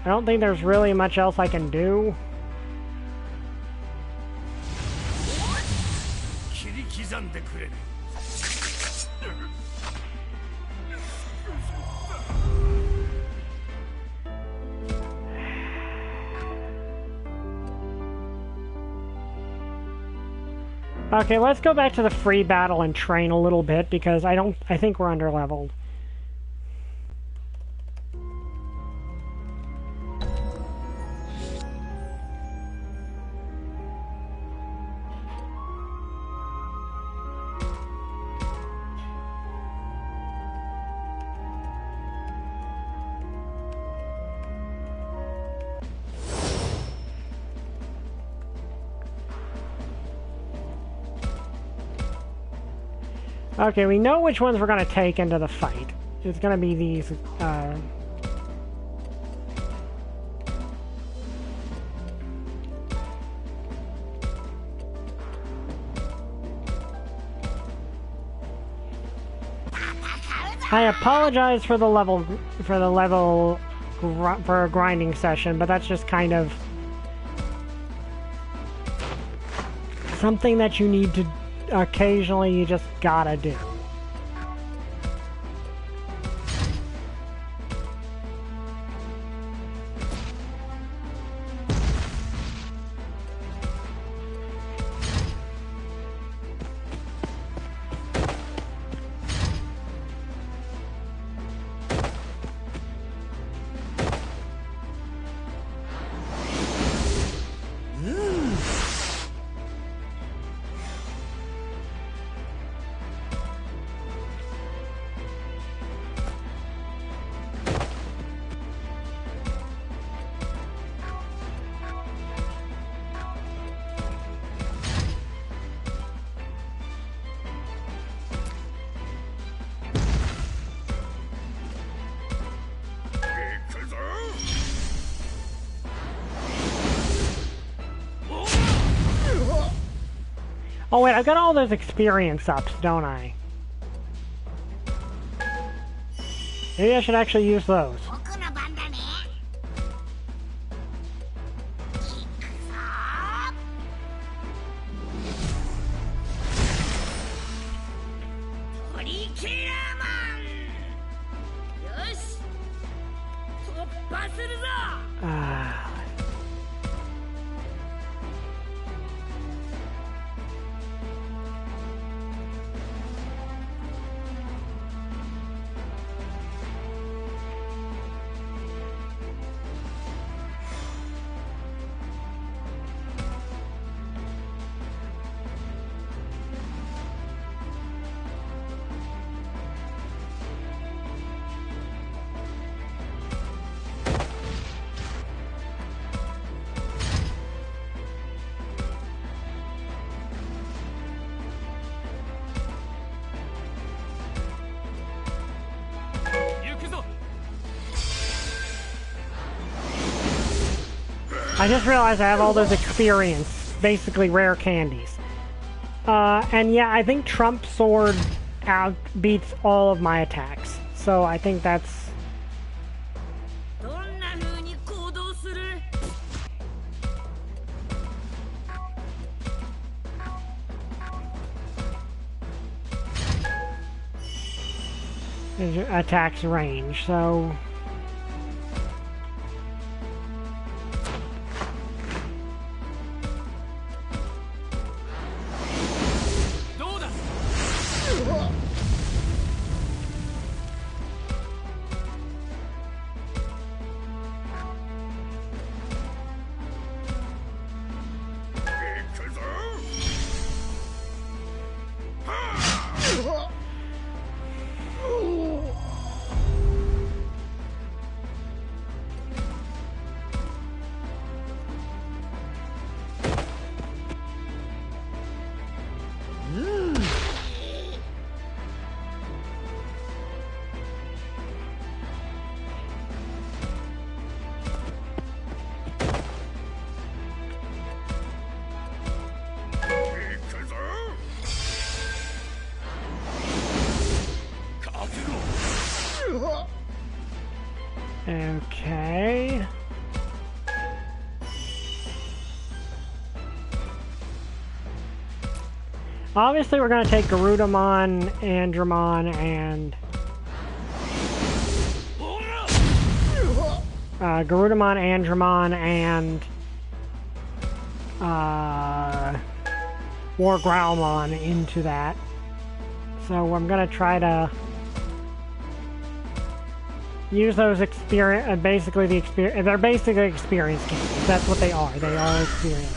I don't think there's really much else I can do. Okay, let's go back to the free battle and train a little bit because I think we're underleveled. Okay, we know which ones we're going to take into the fight. It's going to be these, I apologize for the for a grinding session, but that's just kind of something that you need to occasionally, you just gotta do. Oh wait, I've got all those experience ups, don't I? Maybe I should actually use those. 僕の番だね。行くぞトリケラーマン。よし突破するぞ。 I just realized I have all those experience, basically rare candies. And yeah, I think Trump Sword beats all of my attacks. So I think that's... attacks range, so... Okay. Obviously, we're going to take Garudamon, Andromon, and... Garudamon, Andromon, and... War Growlmon into that. So I'm going to try to... use those experience, basically the experience, they're basically experience candies. That's what they are. They are experience.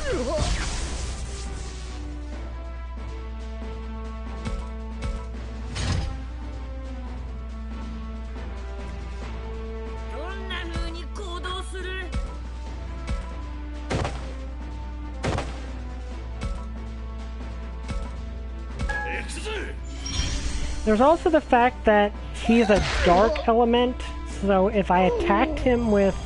There's also the fact that he's a dark element, so if I attacked him with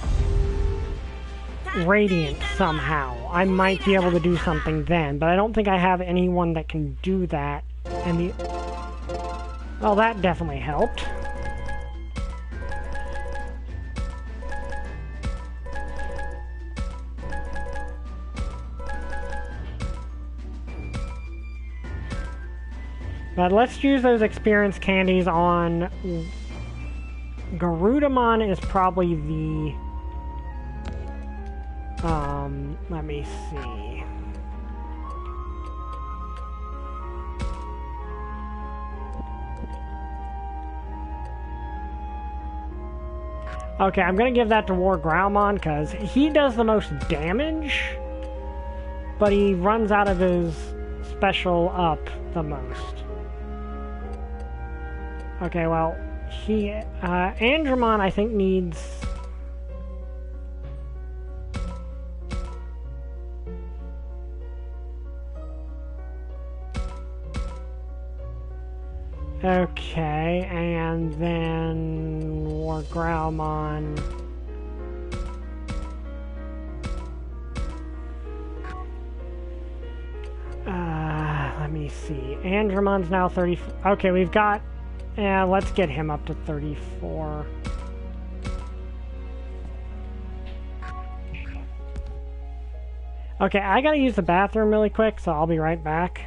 Radiant somehow, I might be able to do something then, but I don't think I have anyone that can do that. And the... well, that definitely helped. But let's use those experience candies on... Garudamon is probably the... let me see... Okay, I'm gonna give that to War Growlmon, because he does the most damage, but he runs out of his special up the most. Okay, well, he, Andromon, I think, needs... Okay, and then War Growlmon... let me see. Andromon's now 30... Okay, we've got Yeah, let's get him up to 34. Okay, I gotta use the bathroom really quick, so I'll be right back.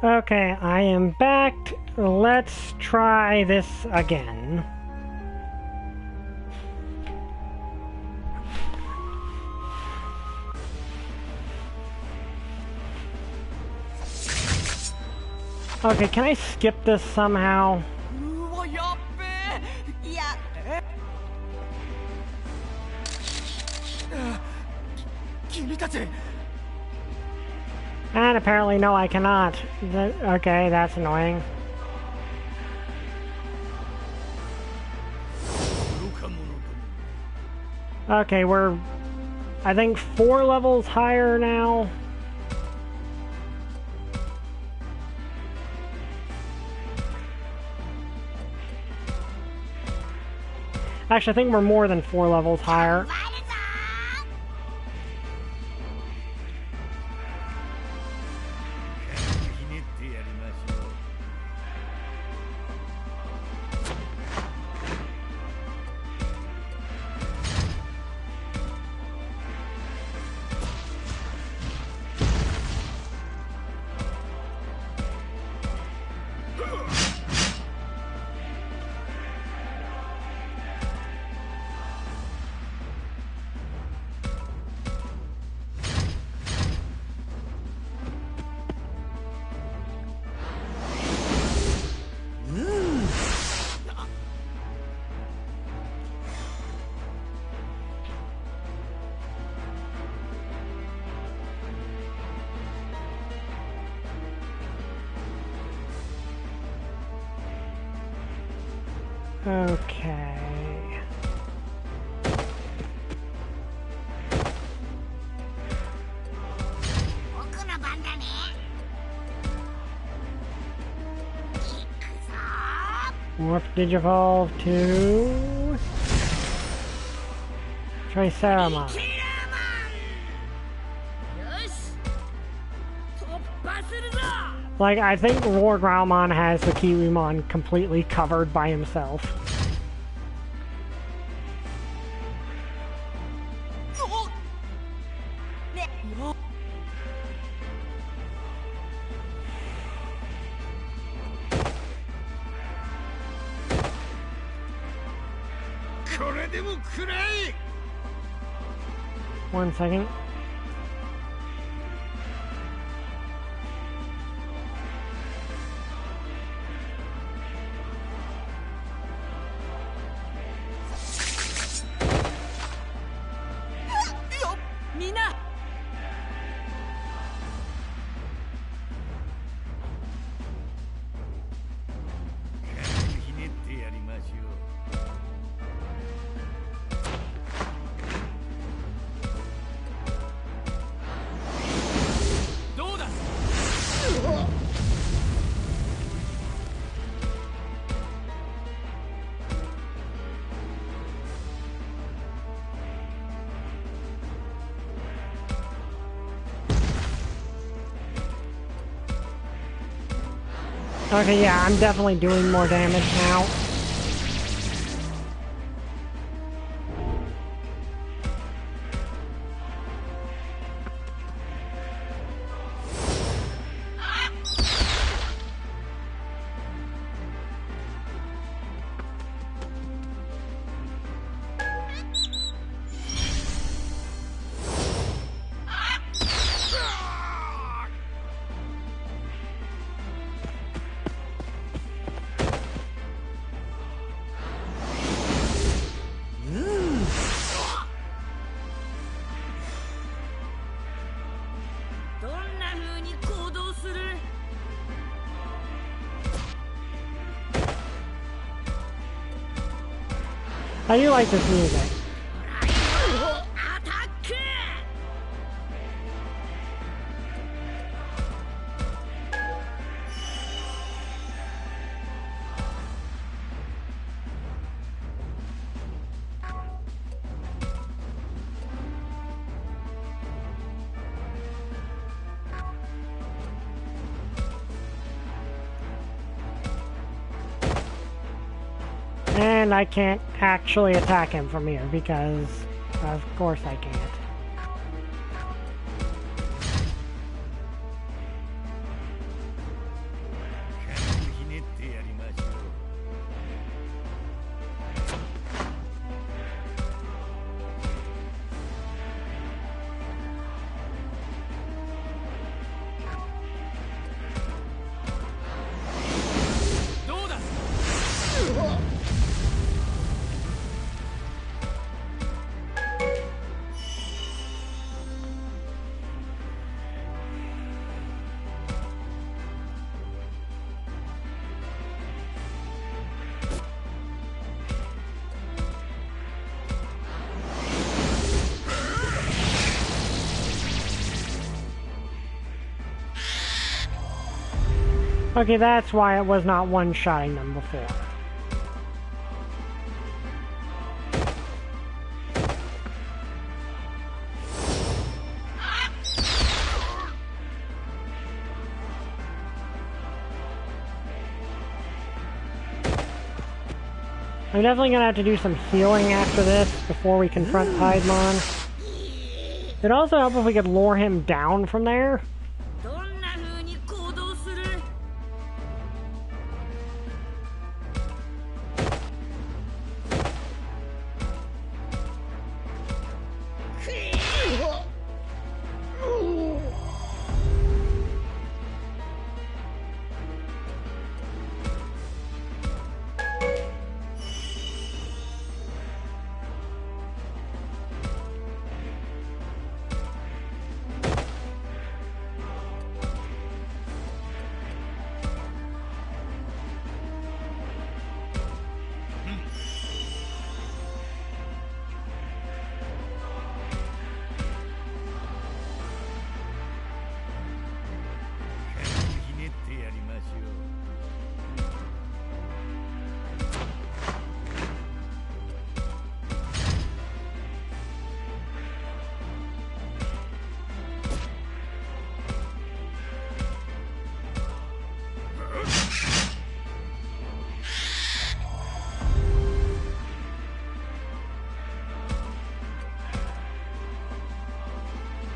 Okay, I am back. Let's try this again. Okay, can I skip this somehow? And apparently, no, I cannot. Okay, that's annoying. Okay, we're, I think, 4 levels higher now. Actually, I think we're more than 4 levels higher. Okay. Morph Digivolve to Triceramon. キラーマンよし突破するぞ Like, I think Lord Growlmon has the Kiwimon completely covered by himself. One second. Mina! ひねってやりましょう。どうだ。Okay, yeah, I'm definitely doing more damage now. I do like this music. And I can't actually attack him from here because, of course, I can't. Okay, that's why it was not one-shotting them before. I'm definitely gonna have to do some healing after this before we confront Piedmon. It'd also help if we could lure him down from there.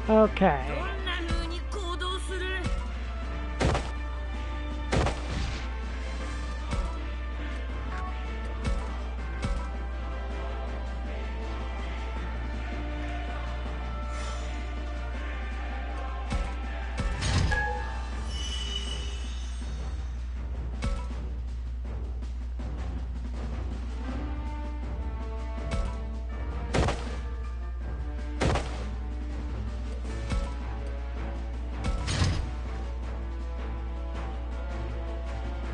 Okay. どんな風に行動する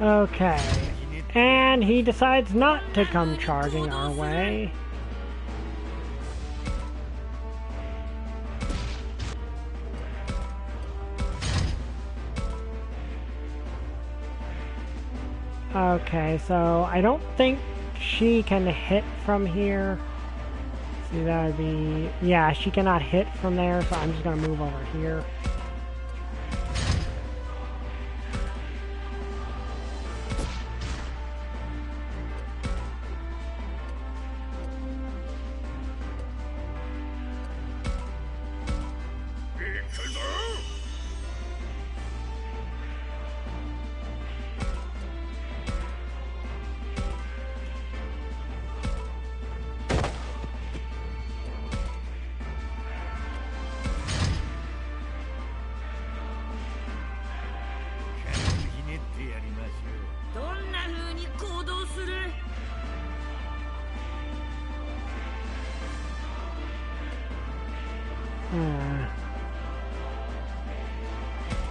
Okay. And he decides not to come charging our way. Okay, so I don't think she can hit from here. See, that would be... Yeah, she cannot hit from there, so I'm just going to move over here.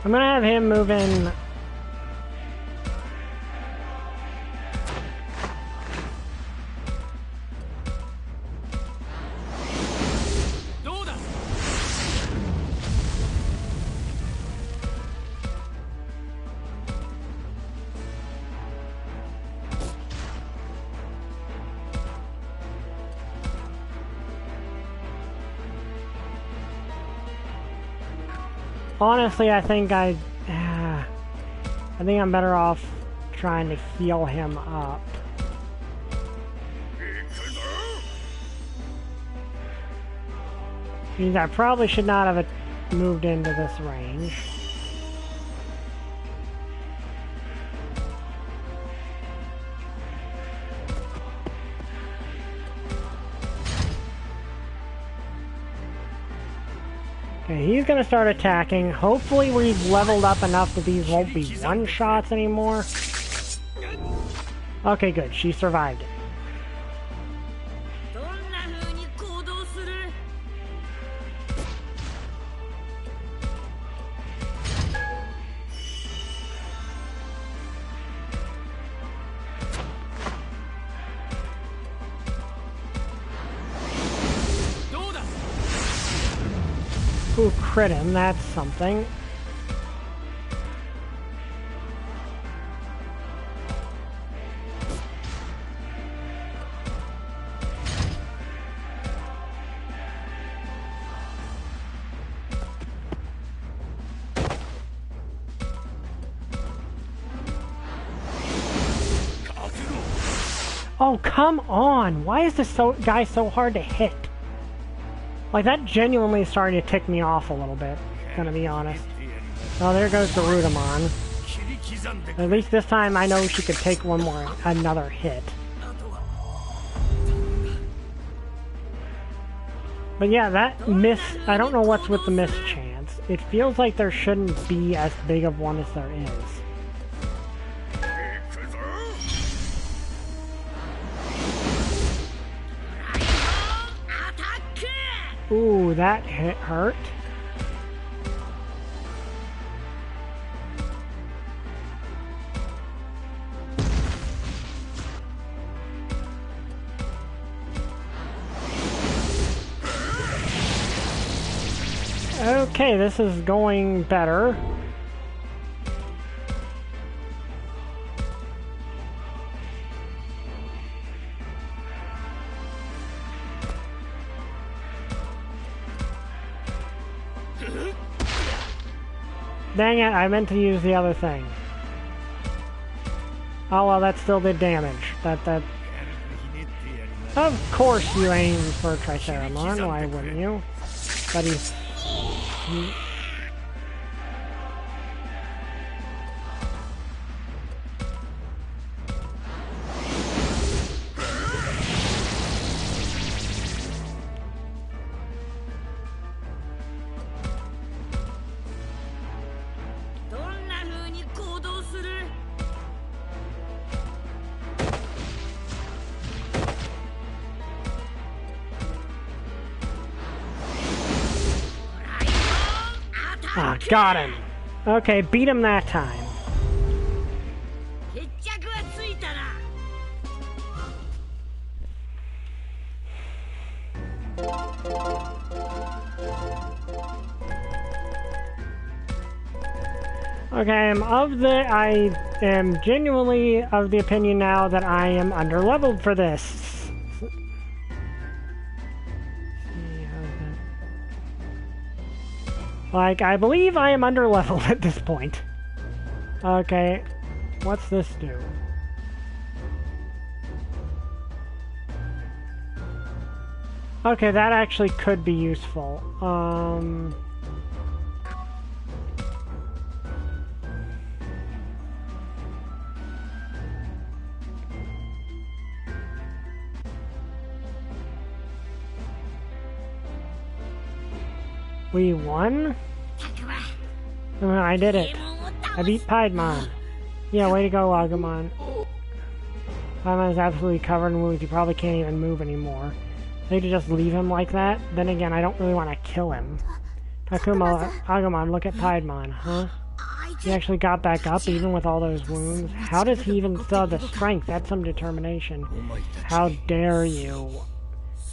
I'm gonna have him move in. Honestly, I think I think I'm better off trying to heal him up. Means I probably should not have moved into this range. Okay, he's gonna start attacking. Hopefully we've leveled up enough that these won't be one-shots anymore. Okay, good. She survived it. Ooh, crit him, that's something. Oh, come on! Why is this guy so hard to hit? Like, that genuinely is starting to tick me off a little bit, gonna be honest. Oh, there goes the Rudamon. At least this time I know she could take another hit. But yeah, that miss, I don't know what's with the miss chance. It feels like there shouldn't be as big of one as there is. Ooh, that hit hurt. Okay, this is going better. Dang it, I meant to use the other thing. Oh well, that still did damage. That... Of course you aim for Triceramon, why wouldn't you? But he's Ah, got him. Okay, beat him that time. Okay, I am genuinely of the opinion now that I am underleveled for this. Like, I believe I am underleveled at this point. Okay, what's this do? Okay, that actually could be useful. We won? I did it. I beat Piedmon. Yeah, way to go, Agumon. Piedmon is absolutely covered in wounds. He probably can't even move anymore. I need to just leave him like that. Then again, I don't really want to kill him. Takuma, Agumon, look at Piedmon, huh? He actually got back up even with all those wounds. How does he even still have the strength? That's some determination. How dare you?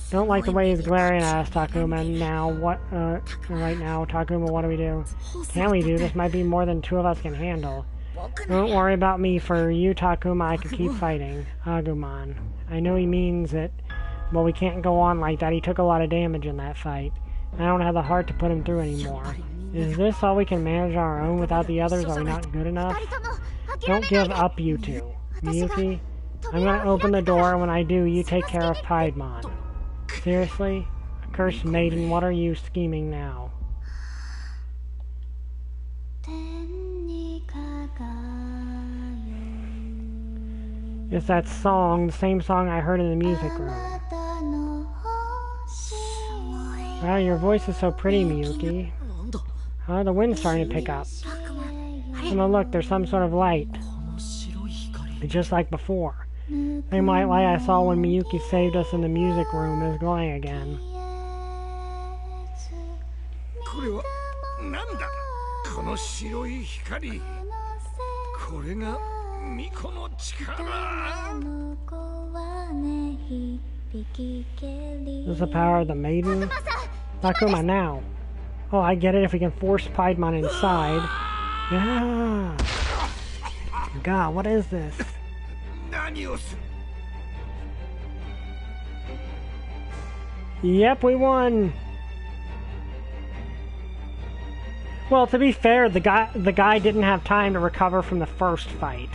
Don't like the way he's glaring at us, Takuma. Now, right now, Takuma, what do we do? Can we do? This might be more than two of us can handle. Don't worry about me. For you, Takuma, I can keep fighting. Agumon. I know he means it, but we can't go on like that. He took a lot of damage in that fight. I don't have the heart to put him through anymore. Is this all we can manage on our own without the others? Are we not good enough? Don't give up, you two. Miyuki, I'm gonna open the door, and when I do, you take care of Piedmon. Seriously? Accursed maiden, what are you scheming now? It's that song, the same song I heard in the music room. Wow, your voice is so pretty, Miyuki. Oh, the wind's starting to pick up. Oh, look, there's some sort of light. It's just like before. Same white light I saw when Miyuki saved us in the music room is glowing again. This is the power of the maiden? Takuma, now! Oh, I get it if we can force Piedmon inside. Yeah! God, what is this? Yep, we won! Well, to be fair, the guy didn't have time to recover from the first fight.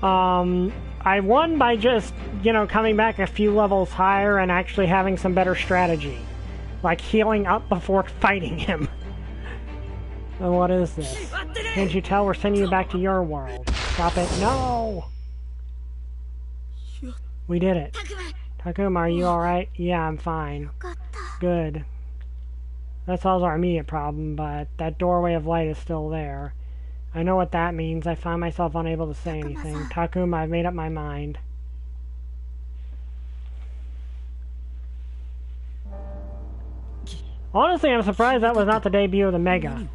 I won by just, coming back a few levels higher and actually having some better strategy. Like healing up before fighting him. Oh, what is this? Can't you tell we're sending you back to your world? Stop it. No! We did it. Takuma, are you alright? Yeah, I'm fine. Good. That solves our immediate problem, but that doorway of light is still there. I know what that means. I find myself unable to say anything. Takuma, I've made up my mind. Honestly, I'm surprised that was not the debut of the Mega.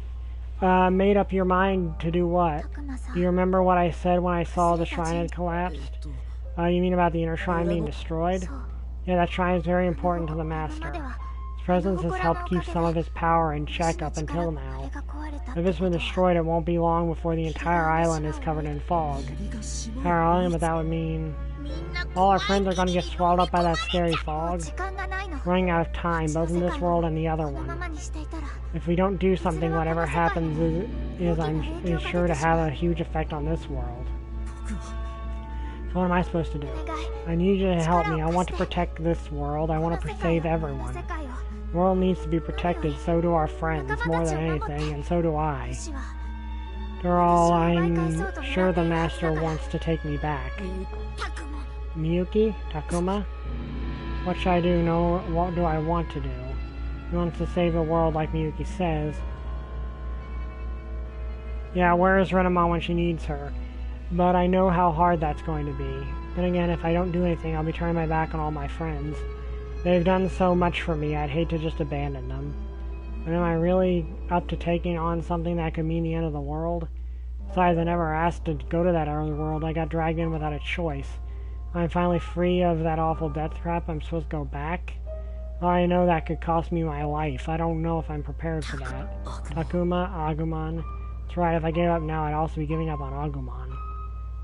Made up your mind to do what? Do you remember what I said when I saw the shrine had collapsed? You mean about the inner shrine being destroyed? Yeah, that shrine is very important to the Master. His presence has helped keep some of his power in check up until now. If it's been destroyed, it won't be long before the entire island is covered in fog. Entire island, but that would mean all our friends are going to get swallowed up by that scary fog. We're running out of time, both in this world and the other one. If we don't do something, whatever happens is sure to have a huge effect on this world. So what am I supposed to do? I need you to help me. I want to protect this world. I want to save everyone. The world needs to be protected, so do our friends, more than anything, and so do I. After all, I'm sure the Master wants to take me back. Miyuki? Takuma? What should I do? No, what do I want to do? He wants to save the world like Miyuki says. Yeah, where is Renamon when she needs her? But I know how hard that's going to be. Then again, if I don't do anything, I'll be turning my back on all my friends. They've done so much for me, I'd hate to just abandon them. But am I really up to taking on something that could mean the end of the world? Besides, I never asked to go to that other world. I got dragged in without a choice. I'm finally free of that awful death trap. I'm supposed to go back? Well, I know that could cost me my life. I don't know if I'm prepared for that. Takuma, Agumon. That's right, if I gave up now, I'd also be giving up on Agumon.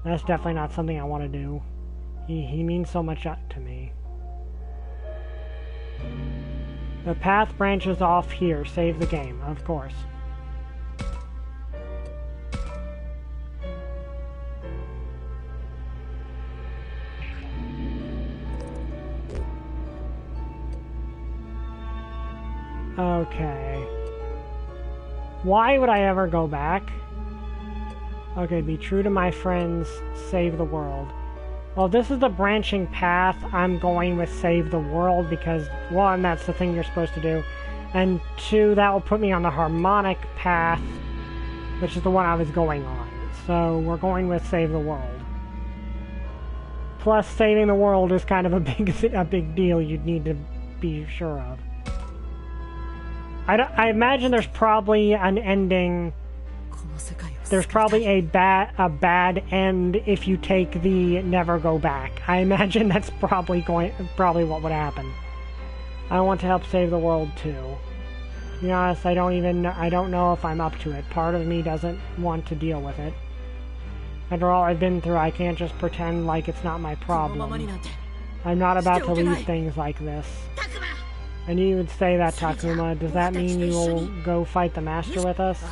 That's definitely not something I want to do. He means so much to me. The path branches off here. Save the game, of course. Okay. Why would I ever go back? Okay, be true to my friends, save the world. Well, this is the branching path. I'm going with save the world because, one, that's the thing you're supposed to do. And two, that will put me on the harmonic path, which is the one I was going on. So we're going with save the world. Plus, saving the world is kind of a big deal you'd need to be sure of. I imagine there's probably an ending. There's probably a bad end if you take the never go back. I imagine that's probably what would happen. I want to help save the world too. To be honest, I don't know if I'm up to it. Part of me doesn't want to deal with it. After all I've been through, I can't just pretend like it's not my problem. I'm not about to leave things like this. I knew you would say that, Takuma. Does that mean you will go fight the Master with us?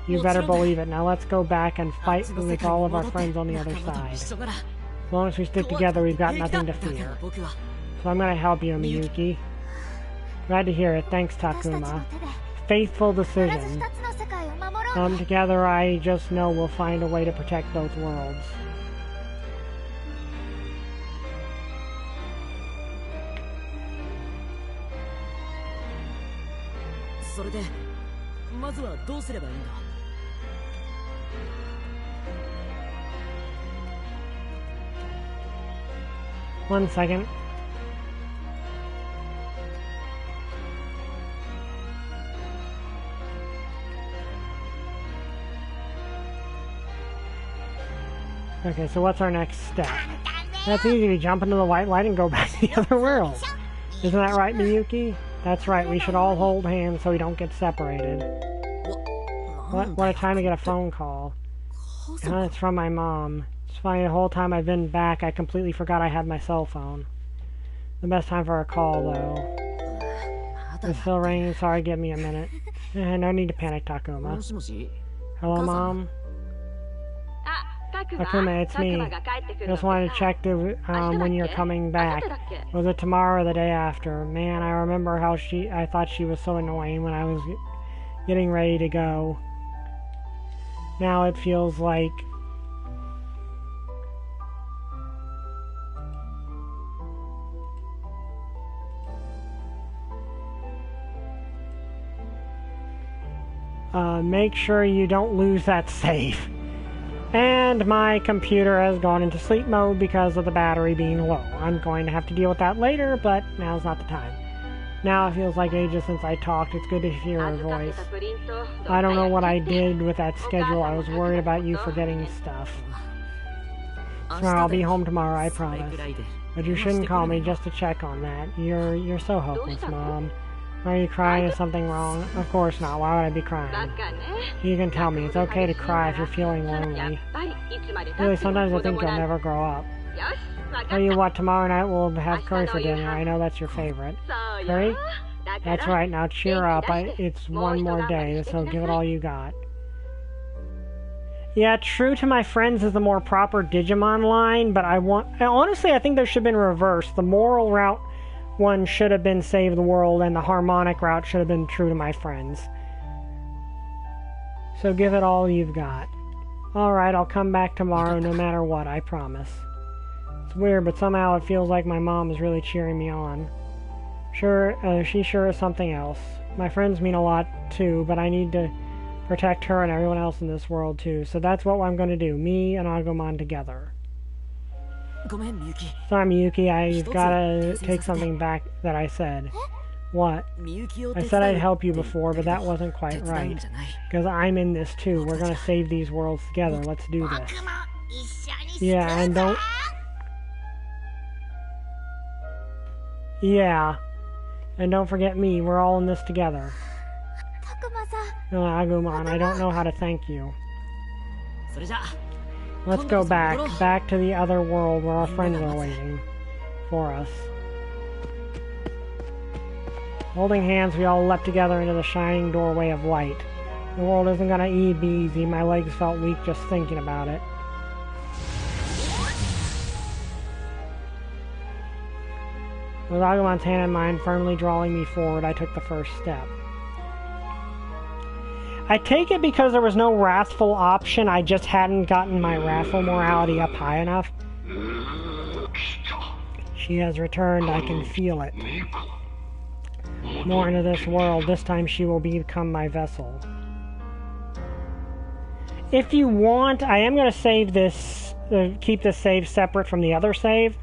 You better believe it. Now let's go back and fight with all of our friends on the other side. As long as we stick together, we've got nothing to fear. So I'm gonna help you, Miyuki. Glad to hear it. Thanks, Takuma. Faithful decision. Together, I just know we'll find a way to protect both worlds. One second. Okay, so what's our next step? That's easy. We jump into the white light and go back to the other world. Isn't that right, Miyuki? That's right. We should all hold hands so we don't get separated. What a time to get a phone call. It's from my mom. It's funny, the whole time I've been back, I completely forgot I had my cell phone. The best time for a call, though. It's still ringing. Sorry, give me a minute. No need to panic, Takuma. Hello, Mom? Takuma, it's me. Just wanted to check when you're coming back. Was it tomorrow or the day after? Man, I remember how I thought she was so annoying when I was getting ready to go. Now it feels like... make sure you don't lose that save. And my computer has gone into sleep mode because of the battery being low. I'm going to have to deal with that later, but now's not the time. Now it feels like ages since I talked. It's good to hear her voice. I don't know what I did with that schedule. I was worried about you forgetting stuff. So I'll be home tomorrow, I promise. But you shouldn't call me just to check on that. You're so hopeless, Mom. Are you crying? Is something wrong? Of course not. Why would I be crying? You can tell me. It's okay to cry if you're feeling lonely. Really, sometimes I think you'll never grow up. Tell you what, tomorrow night we'll have curry for dinner. I know that's your favorite. Curry? That's right. Now cheer up. It's one more day, so give it all you got. Yeah, true to my friends is the more proper Digimon line, but honestly, I think there should have been reversed. The moral route one should have been save the world, and the harmonic route should have been true to my friends. So give it all you've got. Alright, I'll come back tomorrow no matter what, I promise. It's weird, but somehow it feels like my mom is really cheering me on. She sure is something else. My friends mean a lot too, but I need to protect her and everyone else in this world too. So that's what I'm going to do. Me and Agumon together. Sorry, Miyuki, I've got to take something back that I said. What? I said I'd help you before, but that wasn't quite right. Because I'm in this too. We're going to save these worlds together. Let's do this. Yeah, and don't... Yeah. And don't forget me. We're all in this together. No, Agumon, I don't know how to thank you. Let's go back to the other world where our friends are waiting for us. Holding hands, we all leapt together into the shining doorway of light. The world isn't gonna be easy. My legs felt weak just thinking about it. With Agumon's hand in mine firmly drawing me forward, I took the first step. I take it because there was no wrathful option, I just hadn't gotten my wrathful morality up high enough. She has returned, I can feel it. More into this world, this time she will become my vessel. If you want, I am going to save this, keep this save separate from the other save.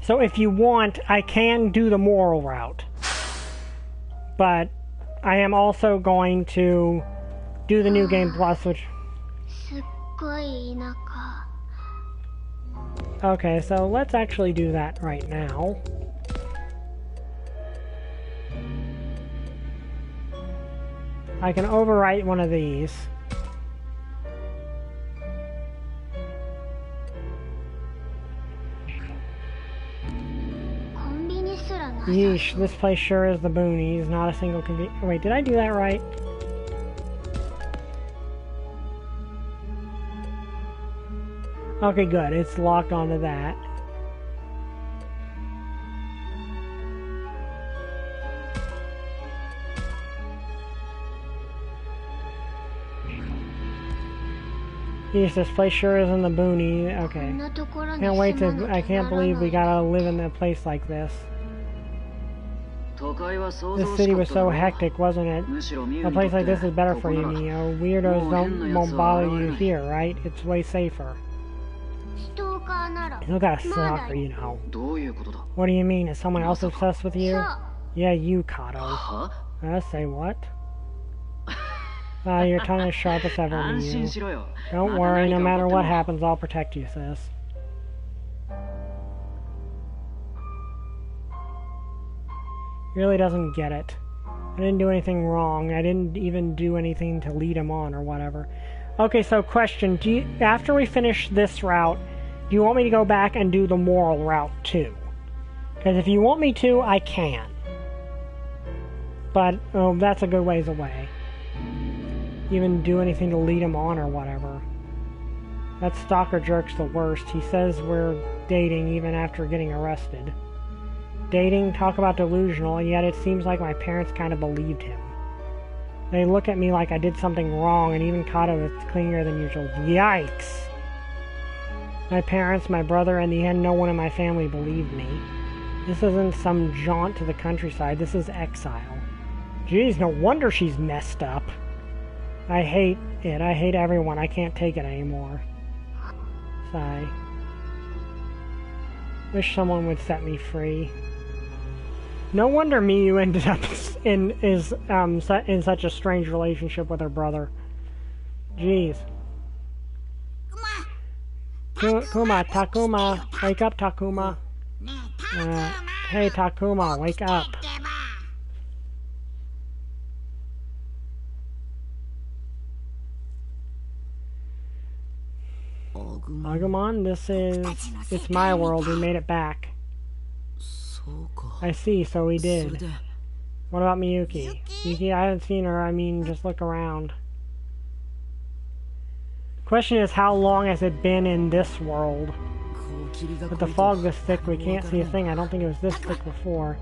So if you want, I can do the moral route. But I am also going to do the New Game Plus, which... Okay, so let's actually do that right now. I can overwrite one of these. Yeesh, this place sure is the boonies. Not a single wait, did I do that right? Okay, good. It's locked onto that. Yeesh, this place sure is in the boonies. Okay. Can't wait to... I can't believe we gotta live in a place like this. This city was so hectic, wasn't it? A place like this is better for you, Neo. Weirdos won't bother you here, right? It's way safer. Look at a stalker, you know. What do you mean? Is someone else obsessed with you? Yeah, you, Kato. Say what? Your tongue is sharp as ever, Neo. Don't worry, no matter what happens, I'll protect you, sis. He really doesn't get it. I didn't do anything wrong. I didn't even do anything to lead him on or whatever. Okay, so question. After we finish this route, do you want me to go back and do the moral route too? Because if you want me to, I can. But that's a good ways away. Even do anything to lead him on or whatever. That stalker jerk's the worst. He says we're dating even after getting arrested. Dating, talk about delusional, and yet it seems like my parents kind of believed him. They look at me like I did something wrong, and even Kato is clingier than usual. Yikes! My parents, my brother, and in the end, no one in my family believed me. This isn't some jaunt to the countryside, this is exile. Geez, no wonder she's messed up. I hate it, I hate everyone, I can't take it anymore. Sigh. Wish someone would set me free. No wonder Miyu ended up in such a strange relationship with her brother. Jeez. Takuma, wake up, Takuma. Hey, Takuma, wake up. Agumon, it's my world, we made it back. I see, so we did. What about Miyuki? Miyuki, I haven't seen her, I mean, just look around. Question is, how long has it been in this world? With the fog this thick, we can't see a thing. I don't think it was this thick before.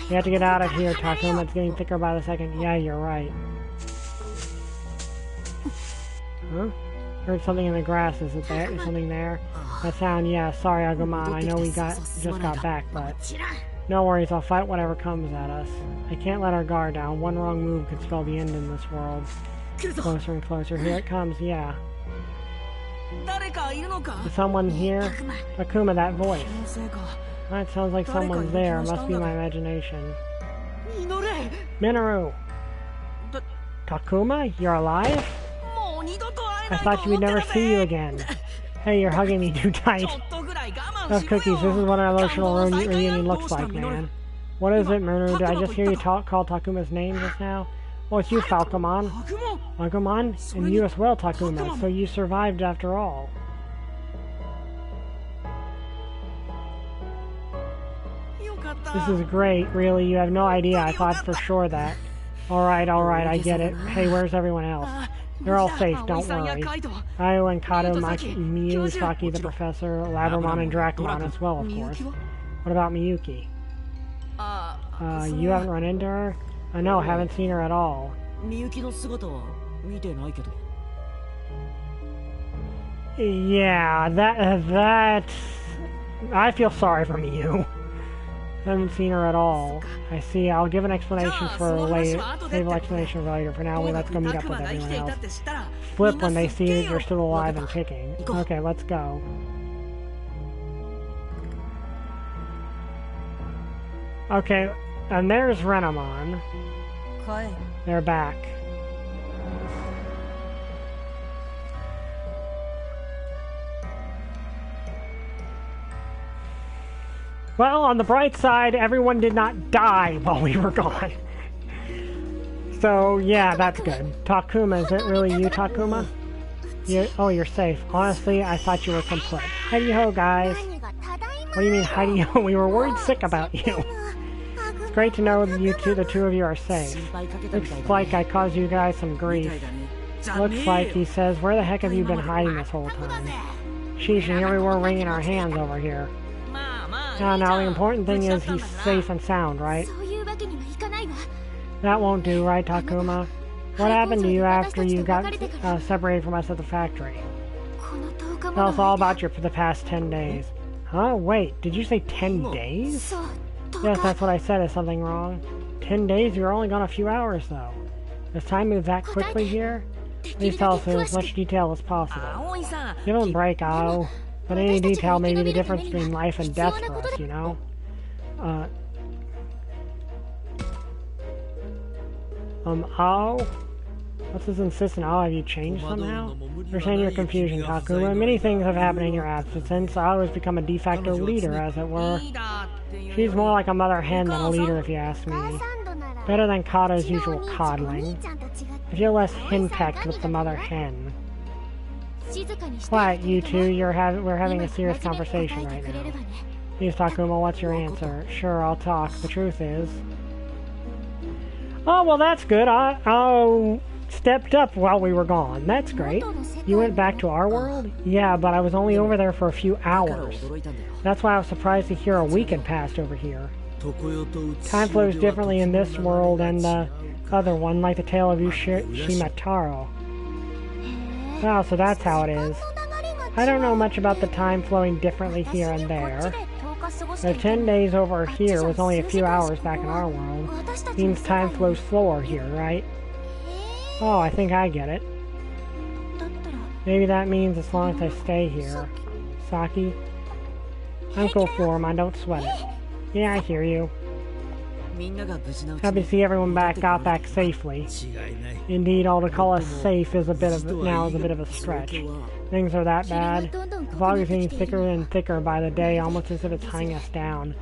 We have to get out of here, Takuma. It's getting thicker by the second. Yeah, you're right. Huh? Heard something in the grass. Is it there? Is something there? That sound, yeah. Sorry, Agumon. I know we just got back, but no worries. I'll fight whatever comes at us. I can't let our guard down. One wrong move could spell the end in this world. Closer and closer. Here it comes. Yeah. Is someone here? Takuma, that voice. That sounds like someone's there. Must be my imagination. Minoru! Takuma? You're alive? I thought you would never see you again. Hey, you're hugging me too tight. Enough cookies. This is what an emotional reunion looks like, man. What is it, Minoru? Did I just hear you call Takuma's name just now? Oh, it's you, Falcomon. Agumon? And you as well, Takuma. So you survived after all. This is great, really. You have no idea. I thought for sure that. Alright, I get it. Hey, where's everyone else? They're all safe, don't worry. Ayo and Kato, Miyu, Saki the professor, Labramon and Dracmon as well, of course. What about Miyuki? You haven't run into her? No, haven't seen her at all. Yeah, that... I feel sorry for Miyu. Haven't seen her at all. I see. I'll give an explanation for later. Save an explanation for later. For now, let's go meet up with everyone else. Flip when they see that you're still alive and kicking. Okay, let's go. Okay, and there's Renamon. They're back. Well, on the bright side, everyone did not die while we were gone. So, yeah, that's good. Takuma, is it really you, Takuma? Oh, you're safe. Honestly, I thought you were complete. Heidi-ho, guys. What do you mean, heidi-ho? We were worried sick about you. It's great to know that the two of you are safe. Looks like I caused you guys some grief. Looks like, he says, where the heck have you been hiding this whole time? Sheesh, and here we were wringing our hands over here. Now, the important thing is he's safe and sound, right? That won't do, right, Takuma? What happened to you after you got separated from us at the factory? Tell us all about for the past 10 days. Huh? Wait, did you say 10 days? Yes, that's what I said. Is something wrong? 10 days? You were only gone a few hours, though. Does time move that quickly here? Please tell us in as much detail as possible. Give him a break, Ao. But any detail may be the difference between life and death for us, you know? Ao? What's this insistent? Ao, have you changed somehow? Understand your confusion, Takuma. Many things have happened in your absence, and Ao has become a de facto leader, as it were. She's more like a mother hen than a leader, if you ask me. Better than Kato's usual coddling. I feel less henpecked with the mother hen. Quiet, you two. We're having a serious conversation right now. Please, Takuma, what's your answer? Sure, I'll talk. The truth is... Oh, well, that's good. I stepped up while we were gone. That's great. You went back to our world? Yeah, but I was only over there for a few hours. That's why I was surprised to hear a week had passed over here. Time flows differently in this world and the other one, like the tale of Shimataro. Wow, so that's how it is. I don't know much about the time flowing differently here and there. The 10 days over here was only a few hours back in our world. Means time flows slower here, right? Oh, I think I get it. Maybe that means as long as I stay here. Saki? I'm cool for him, I don't sweat it. Yeah, I hear you. Happy to see everyone got back safely. Indeed, all to call us safe is a bit of a stretch. Things are that bad. The fog is getting thicker and thicker by the day, almost as if it's tying us down.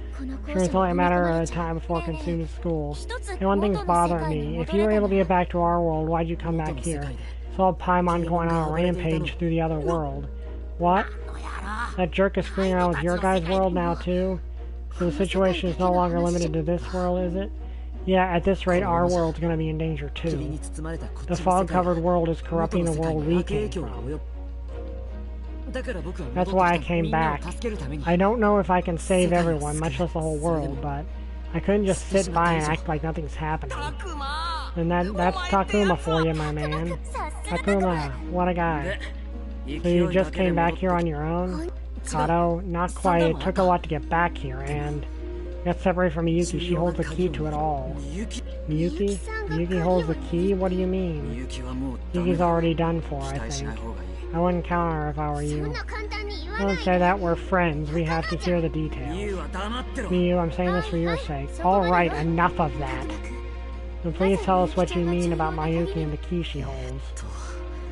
Sure, it's only a matter of time before it consumes school. And one thing's bothering me. If you were able to get back to our world, why'd you come back here? Saw Paimon going on a rampage through the other world. What? That jerk is screwing around with your guys' world now, too? So the situation is no longer limited to this world, is it? Yeah, at this rate, our world's gonna be in danger, too. The fog-covered world is corrupting the world we came from. That's why I came back. I don't know if I can save everyone, much less the whole world, but I couldn't just sit by and act like nothing's happening. And that's Takuma for you, my man. Takuma, what a guy. So you just came back here on your own? Kato, not quite. It took a lot to get back here, and got separated from Miyuki. She holds the key to it all. Miyuki? Miyuki holds the key? What do you mean? Miyuki's already done for, I think. I wouldn't count on her if I were you. Don't say that, we're friends. We have to hear the details. Miyu, I'm saying this for your sake. Alright, enough of that. So please tell us what you mean about Miyuki and the key she holds.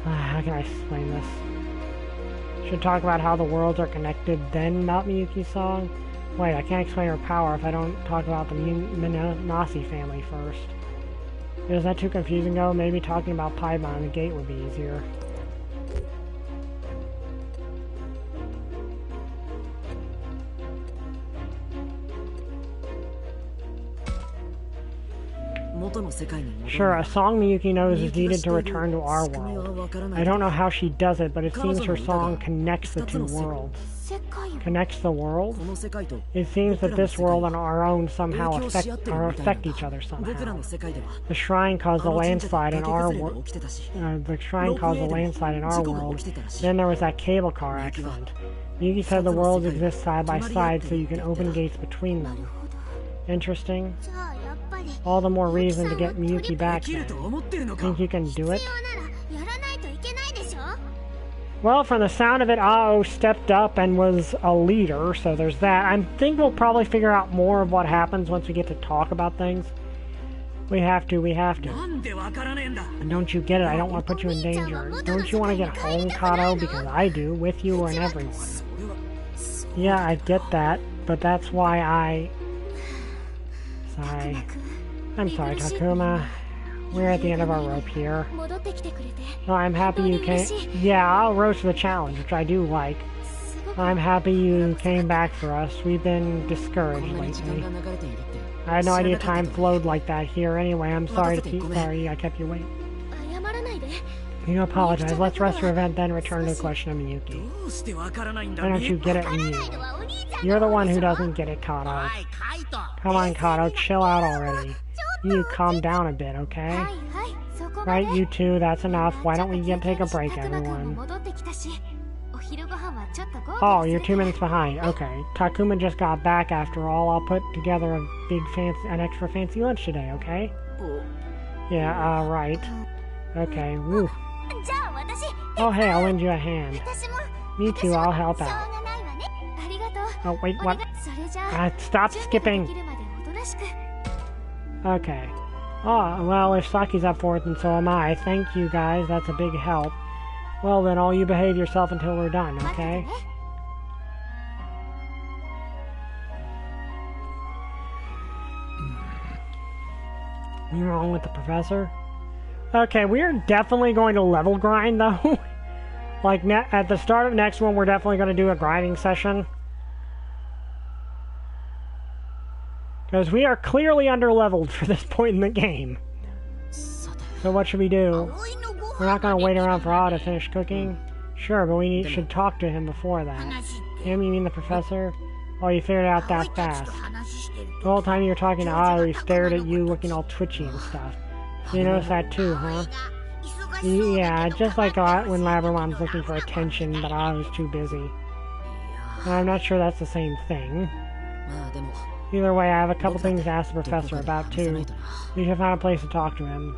How can I explain this? Should talk about how the worlds are connected, then about Miyuki's song? Wait, I can't explain her power if I don't talk about the Nasi family first. Is that too confusing though? Maybe talking about Paimon and the gate would be easier. Sure, a song Miyuki knows is needed to return to our world. I don't know how she does it, but it seems her song connects the two worlds. Connects the world? It seems that this world and our own somehow affect each other somehow. The shrine caused a landslide in our world. Then there was that cable car accident. Miyuki said the worlds exist side by side so you can open gates between them. Interesting. All the more reason to get Miyuki back then. Think you can do it? Well, from the sound of it, Ao stepped up and was a leader, so there's that. I think we'll probably figure out more of what happens once we get to talk about things. We have to. And don't you get it? I don't want to put you in danger. Don't you want to get home, Kato? Because I do, with you and everyone. Yeah, I get that, but that's why I... Sorry. I'm sorry, Takuma. We're at the end of our rope here. So I'm happy you came... Yeah, I'll rose to the challenge, which I do like. I'm happy you came back for us. We've been discouraged lately. I had no idea time flowed like that here. Anyway, I'm sorry I kept you waiting. You apologize. Let's rest your event, then return to the question of Miyuki. Why don't you get it, Miyu? You're the one who doesn't get it, Kato. Come on, Kato, chill out already. You calm down a bit, okay? Right, you two, that's enough. Why don't we take a break, everyone? Oh, you're 2 minutes behind. Okay. Takuma just got back after all. I'll put together an extra fancy lunch today, okay? Yeah, right. Okay, woo. Oh, hey, I'll lend you a hand. Me too, I'll help out. Oh, wait, what? Stop skipping! Okay. Oh, well, if Saki's up for it, then so am I. Thank you, guys. That's a big help. Well, then, all you behave yourself until we're done, okay? What's wrong with the professor? Okay, we are definitely going to level grind, though. Like, at the start of next one, we're definitely going to do a grinding session. Because we are clearly under-leveled for this point in the game. So what should we do? We're not going to wait around for Ao to finish cooking? Sure, but we should talk to him before that. Him, you mean the professor? Oh, you figured it out that fast. The whole time you were talking to Ao, he stared at you looking all twitchy and stuff. You noticed that too, huh? Yeah, just like when Labramon's looking for attention, but I was too busy. I'm not sure that's the same thing. Either way, I have a couple things to ask the professor about too. We should find a place to talk to him.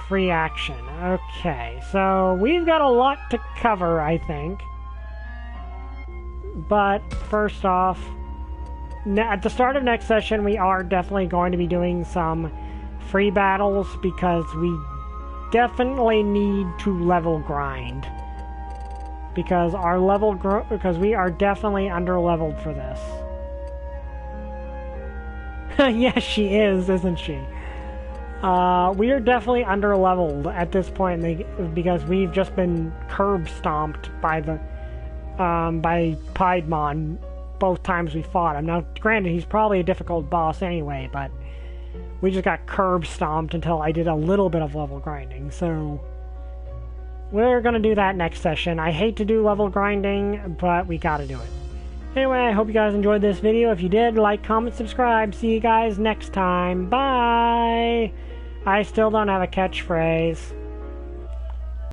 Free action. Okay, so we've got a lot to cover, I think. But first off, at the start of next session, we are definitely going to be doing some free battles because we definitely need to level grind. Because because we are definitely under-leveled for this. Yes, she is, isn't she? We are definitely under-leveled at this point because we've just been curb-stomped by by Paimon both times we fought him. Now, granted, he's probably a difficult boss anyway, but we just got curb-stomped until I did a little bit of level grinding, so... we're gonna do that next session. I hate to do level grinding, but we gotta do it. Anyway, I hope you guys enjoyed this video. If you did, like, comment, subscribe. See you guys next time. Bye! I still don't have a catchphrase.